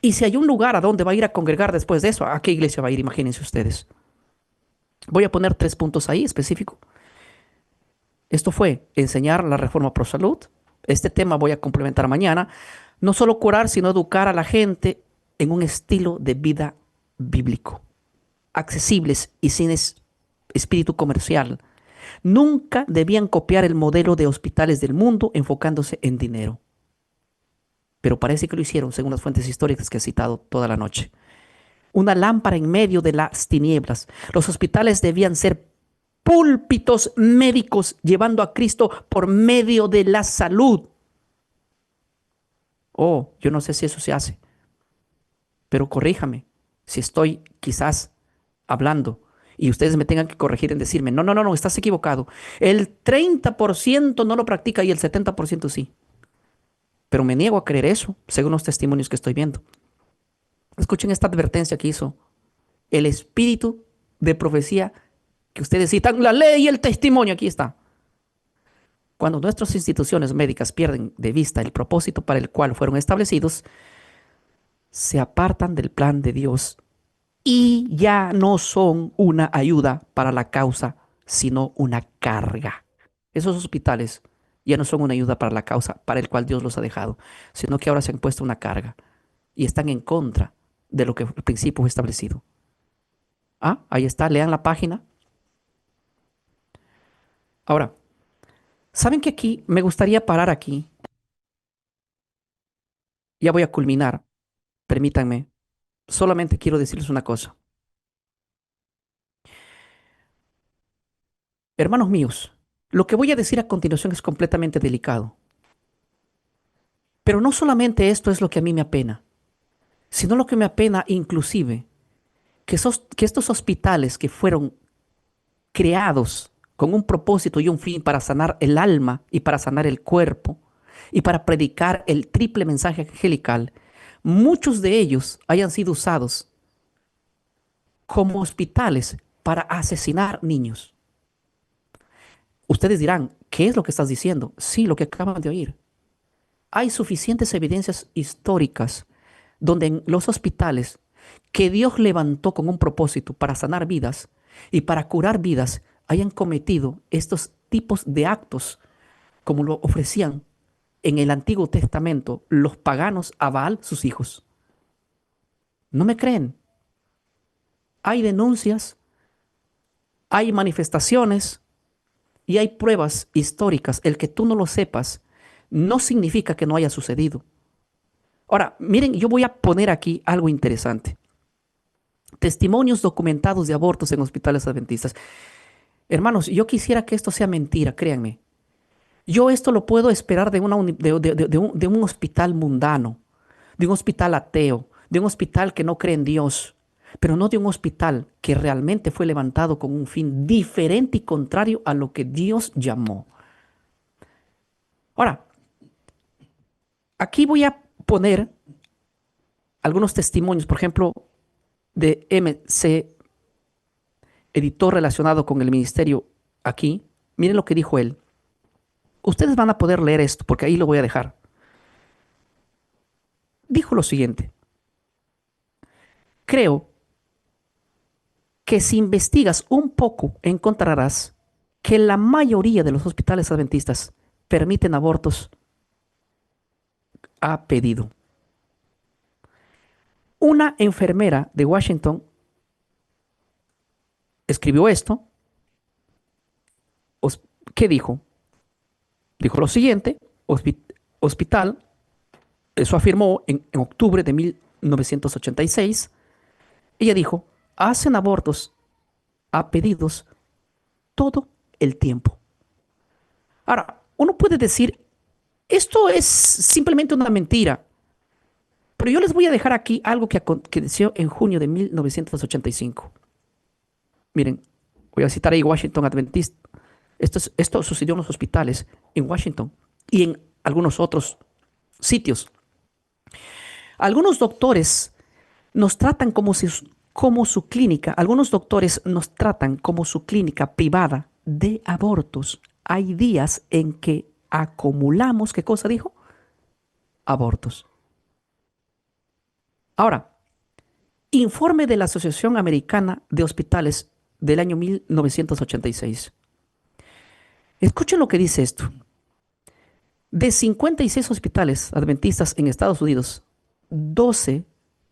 Y si hay un lugar a donde va a ir a congregar después de eso, ¿a qué iglesia va a ir? Imagínense ustedes. Voy a poner 3 puntos ahí específicos. Esto fue enseñar la reforma pro salud. Este tema voy a complementar mañana. No solo curar, sino educar a la gente en un estilo de vida bíblico, accesibles y sin espíritu comercial. Nunca debían copiar el modelo de hospitales del mundo enfocándose en dinero. Pero parece que lo hicieron según las fuentes históricas que he citado toda la noche. Una lámpara en medio de las tinieblas. Los hospitales debían ser púlpitos médicos llevando a Cristo por medio de la salud. Oh, yo no sé si eso se hace, pero corríjame si estoy quizás hablando y ustedes me tengan que corregir en decirme, no, no, no, no, estás equivocado. El 30% no lo practica y el 70% sí. Pero me niego a creer eso, según los testimonios que estoy viendo. Escuchen esta advertencia que hizo el espíritu de profecía que ustedes citan, la ley y el testimonio, aquí está. Cuando nuestras instituciones médicas pierden de vista el propósito para el cual fueron establecidos, se apartan del plan de Dios y ya no son una ayuda para la causa, sino una carga. Esos hospitales ya no son una ayuda para la causa para el cual Dios los ha dejado, sino que ahora se han puesto una carga y están en contra de lo que al principio fue establecido. Ah, ahí está, lean la página. Ahora, ¿saben que aquí me gustaría parar aquí? Ya voy a culminar, permítanme. Solamente quiero decirles una cosa. Hermanos míos, lo que voy a decir a continuación es completamente delicado. Pero no solamente esto es lo que a mí me apena, sino lo que me apena inclusive, que estos hospitales que fueron creados con un propósito y un fin para sanar el alma y para sanar el cuerpo y para predicar el triple mensaje angelical, muchos de ellos hayan sido usados como hospitales para asesinar niños. Ustedes dirán, ¿qué es lo que estás diciendo? Sí, lo que acaban de oír. Hay suficientes evidencias históricas donde en los hospitales que Dios levantó con un propósito para sanar vidas y para curar vidas hayan cometido estos tipos de actos como lo ofrecían en el Antiguo Testamento los paganos a Baal, sus hijos. ¿No me creen? Hay denuncias, hay manifestaciones y hay pruebas históricas. El que tú no lo sepas no significa que no haya sucedido. Ahora, miren, yo voy a poner aquí algo interesante. Testimonios documentados de abortos en hospitales adventistas. Hermanos, yo quisiera que esto sea mentira, créanme. Yo esto lo puedo esperar de un hospital mundano, de un hospital ateo, de un hospital que no cree en Dios, pero no de un hospital que realmente fue levantado con un fin diferente y contrario a lo que Dios llamó. Ahora, aquí voy a poner algunos testimonios, por ejemplo, de MC, editor relacionado con el ministerio aquí. Miren lo que dijo él. Ustedes van a poder leer esto, porque ahí lo voy a dejar. Dijo lo siguiente: creo que si investigas un poco encontrarás que la mayoría de los hospitales adventistas permiten abortos a pedido. Una enfermera de Washington escribió esto. ¿Qué dijo? Dijo lo siguiente: hospital, eso afirmó en octubre de 1986. Ella dijo: hacen abortos a pedidos todo el tiempo. Ahora, uno puede decir, esto es simplemente una mentira, pero yo les voy a dejar aquí algo que aconteció en junio de 1985. Miren, voy a citar ahí Washington Adventist. Esto sucedió en los hospitales en Washington y en algunos otros sitios. Algunos doctores nos tratan como su clínica, algunos doctores nos tratan como su clínica privada de abortos. Hay días en que acumulamos, ¿qué cosa dijo? Abortos. Ahora, informe de la Asociación Americana de Hospitales del año 1986. Escuchen lo que dice esto. De 56 hospitales adventistas en Estados Unidos, 12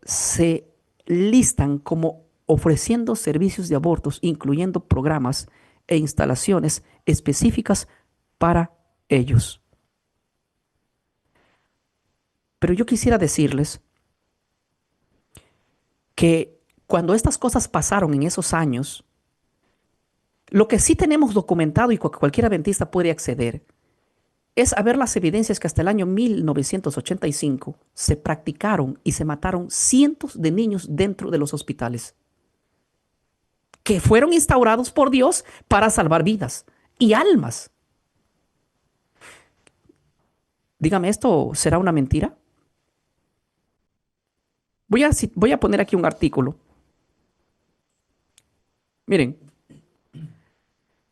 se listan como ofreciendo servicios de abortos, incluyendo programas e instalaciones específicas para ellos. Pero yo quisiera decirles que cuando estas cosas pasaron en esos años, lo que sí tenemos documentado y cualquier adventista puede acceder es a ver las evidencias que hasta el año 1985 se practicaron y se mataron cientos de niños dentro de los hospitales, que fueron instaurados por Dios para salvar vidas y almas. Dígame, ¿esto será una mentira? Voy a poner aquí un artículo. Miren,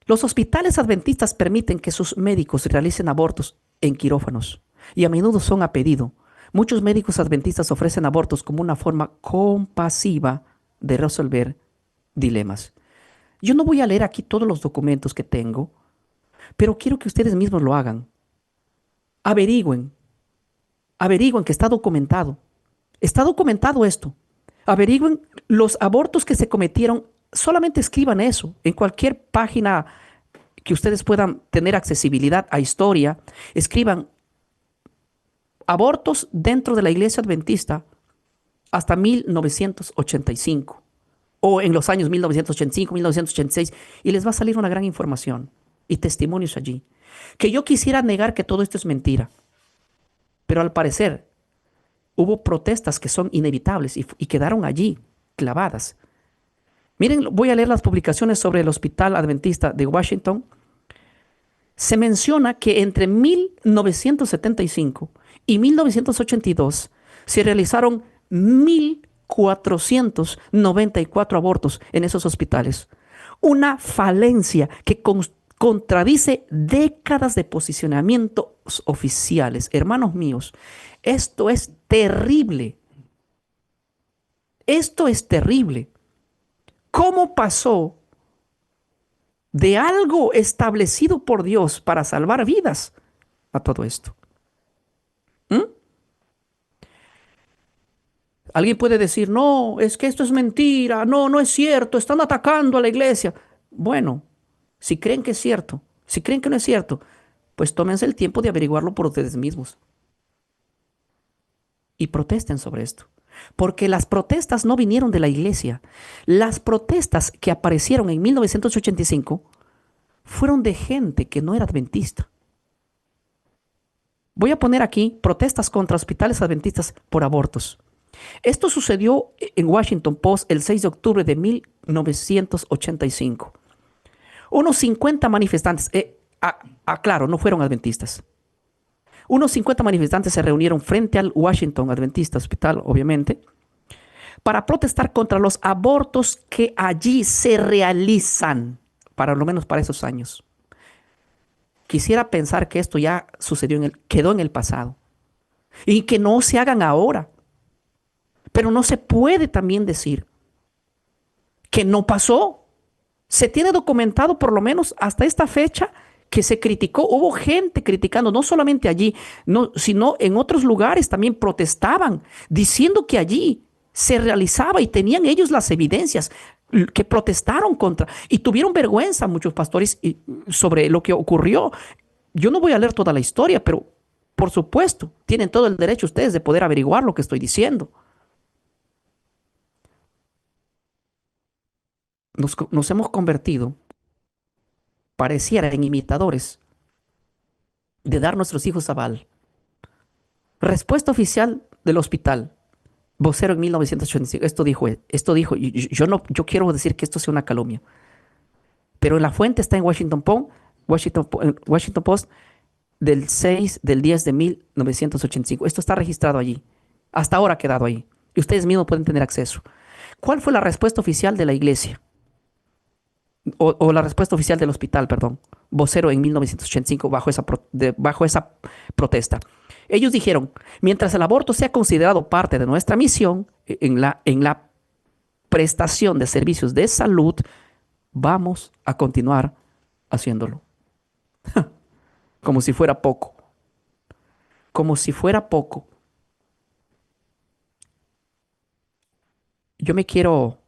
los hospitales adventistas permiten que sus médicos realicen abortos en quirófanos y a menudo son a pedido. Muchos médicos adventistas ofrecen abortos como una forma compasiva de resolver dilemas. Yo no voy a leer aquí todos los documentos que tengo, pero quiero que ustedes mismos lo hagan. Averigüen, averigüen que está documentado. Está documentado esto. Averigüen los abortos que se cometieron. Solamente escriban eso en cualquier página que ustedes puedan tener accesibilidad a historia. Escriban abortos dentro de la iglesia adventista hasta 1985 o en los años 1985, 1986 y les va a salir una gran información y testimonios allí. Que yo quisiera negar que todo esto es mentira, pero al parecer hubo protestas que son inevitables y quedaron allí clavadas. Miren, voy a leer las publicaciones sobre el Hospital Adventista de Washington. Se menciona que entre 1975 y 1982 se realizaron 1.494 abortos en esos hospitales. Una falencia que contradice décadas de posicionamientos oficiales. Hermanos míos, esto es terrible. Esto es terrible. ¿Cómo pasó de algo establecido por Dios para salvar vidas a todo esto? ¿Mm? Alguien puede decir, no, es que esto es mentira, no, no es cierto, están atacando a la iglesia. Bueno, si creen que es cierto, si creen que no es cierto, pues tómense el tiempo de averiguarlo por ustedes mismos y protesten sobre esto. Porque las protestas no vinieron de la iglesia. Las protestas que aparecieron en 1985 fueron de gente que no era adventista. Voy a poner aquí protestas contra hospitales adventistas por abortos. Esto sucedió en Washington Post el 6 de octubre de 1985. Unos 50 manifestantes, claro, no fueron adventistas. Unos 50 manifestantes se reunieron frente al Washington Adventista Hospital, obviamente, para protestar contra los abortos que allí se realizan, para lo menos para esos años. Quisiera pensar que esto ya sucedió quedó en el pasado y que no se hagan ahora. Pero no se puede también decir que no pasó. Se tiene documentado por lo menos hasta esta fecha que se criticó. Hubo gente criticando, no solamente allí, no, sino en otros lugares también protestaban, diciendo que allí se realizaba y tenían ellos las evidencias que protestaron contra y tuvieron vergüenza muchos pastores sobre lo que ocurrió. Yo no voy a leer toda la historia, pero por supuesto, tienen todo el derecho ustedes de poder averiguar lo que estoy diciendo. Nos hemos convertido, pareciera, en imitadores de dar nuestros hijos a Baal. Respuesta oficial del hospital. Vocero en 1985. Esto dijo, yo quiero decir que esto sea una calumnia, pero la fuente está en Washington Post del 6 del 10 de 1985. Esto está registrado allí. Hasta ahora ha quedado ahí. Y ustedes mismos pueden tener acceso. ¿Cuál fue la respuesta oficial de la iglesia? O la respuesta oficial del hospital, perdón, vocero en 1985 bajo esa protesta. Ellos dijeron, mientras el aborto sea considerado parte de nuestra misión en la prestación de servicios de salud, vamos a continuar haciéndolo. Como si fuera poco. Como si fuera poco. Yo quiero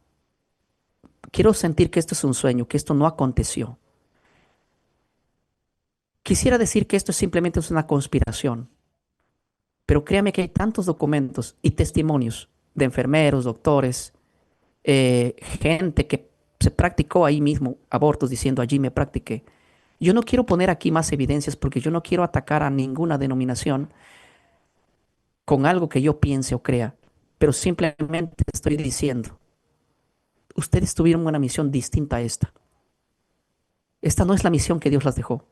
sentir que esto es un sueño, que esto no aconteció. Quisiera decir que esto simplemente es una conspiración. Pero créame que hay tantos documentos y testimonios de enfermeros, doctores, gente que se practicó ahí mismo abortos diciendo allí me practiqué. Yo no quiero poner aquí más evidencias porque yo no quiero atacar a ninguna denominación con algo que yo piense o crea, pero simplemente estoy diciendo, ustedes tuvieron una misión distinta a esta. Esta no es la misión que Dios las dejó,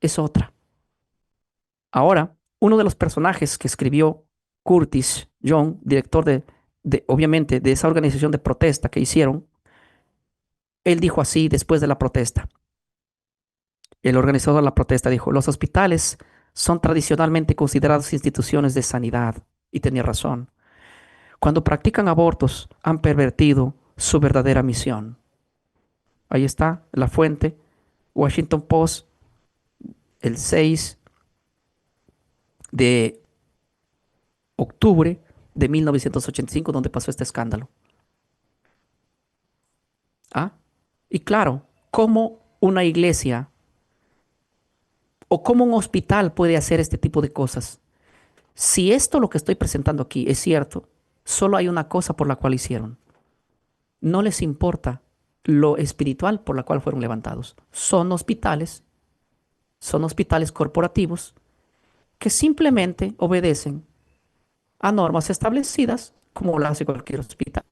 es otra. Ahora, uno de los personajes que escribió Curtis Young, director obviamente, de esa organización de protesta que hicieron, él dijo así después de la protesta. El organizador de la protesta dijo, los hospitales son tradicionalmente considerados instituciones de sanidad. Y tenía razón. Cuando practican abortos, han pervertido su verdadera misión. Ahí está la fuente, Washington Post, el 6 de octubre de 1985, donde pasó este escándalo. ¿Ah? Y claro, ¿cómo una iglesia o cómo un hospital puede hacer este tipo de cosas? Si esto lo que estoy presentando aquí es cierto, solo hay una cosa por la cual hicieron. No les importa lo espiritual por la cual fueron levantados. Son hospitales corporativos que simplemente obedecen a normas establecidas como lo hace cualquier hospital.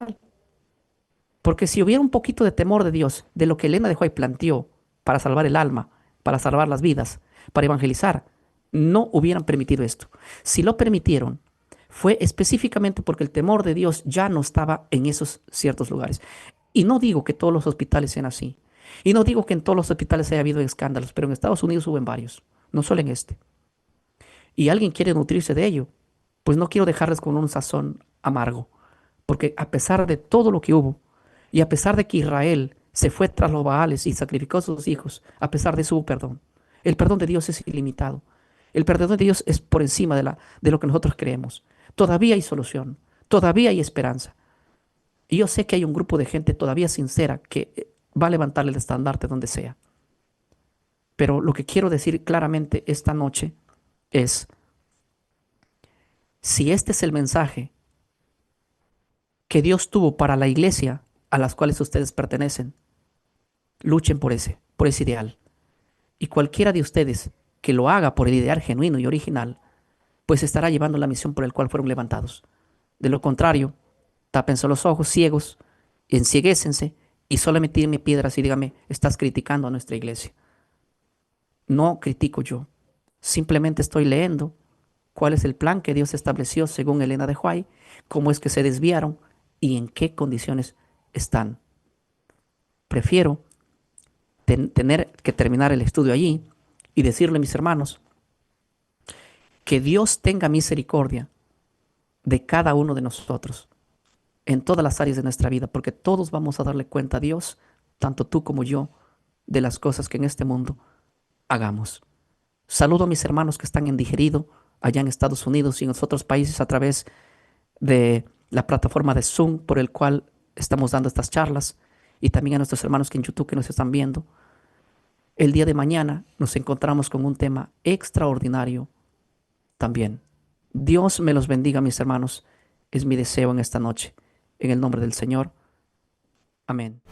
Porque si hubiera un poquito de temor de Dios, de lo que Elena de White planteó para salvar el alma, para salvar las vidas, para evangelizar, no hubieran permitido esto. Si lo permitieron, fue específicamente porque el temor de Dios ya no estaba en esos ciertos lugares. Y no digo que todos los hospitales sean así. Y no digo que en todos los hospitales haya habido escándalos, pero en Estados Unidos hubo en varios, no solo en este. Y alguien quiere nutrirse de ello, pues no quiero dejarles con un sazón amargo, porque a pesar de todo lo que hubo, y a pesar de que Israel se fue tras los Baales y sacrificó a sus hijos, a pesar de eso hubo perdón. El perdón de Dios es ilimitado. El perdón de Dios es por encima de lo que nosotros creemos. Todavía hay solución, todavía hay esperanza. Y yo sé que hay un grupo de gente todavía sincera que va a levantarle el estandarte donde sea. Pero lo que quiero decir claramente esta noche es, si este es el mensaje que Dios tuvo para la iglesia a las cuales ustedes pertenecen, Luchen por ese ideal. Y cualquiera de ustedes que lo haga por el ideal genuino y original, pues estará llevando la misión por el cual fueron levantados. De lo contrario, tápense los ojos ciegos, enciéguésense y solamente tírenme piedras y dígame, estás criticando a nuestra iglesia. No critico yo, simplemente estoy leyendo cuál es el plan que Dios estableció según Elena de White, cómo es que se desviaron y en qué condiciones están. Prefiero tener que terminar el estudio allí y decirle, mis hermanos, que Dios tenga misericordia de cada uno de nosotros en todas las áreas de nuestra vida, porque todos vamos a darle cuenta a Dios, tanto tú como yo, de las cosas que en este mundo hagamos. Saludo a mis hermanos que están en digerido allá en Estados Unidos y en otros países a través de la plataforma de Zoom por el cual estamos dando estas charlas, y también a nuestros hermanos que en YouTube que nos están viendo. El día de mañana nos encontramos con un tema extraordinario también. Dios me los bendiga, mis hermanos. Es mi deseo en esta noche. En el nombre del Señor. Amén.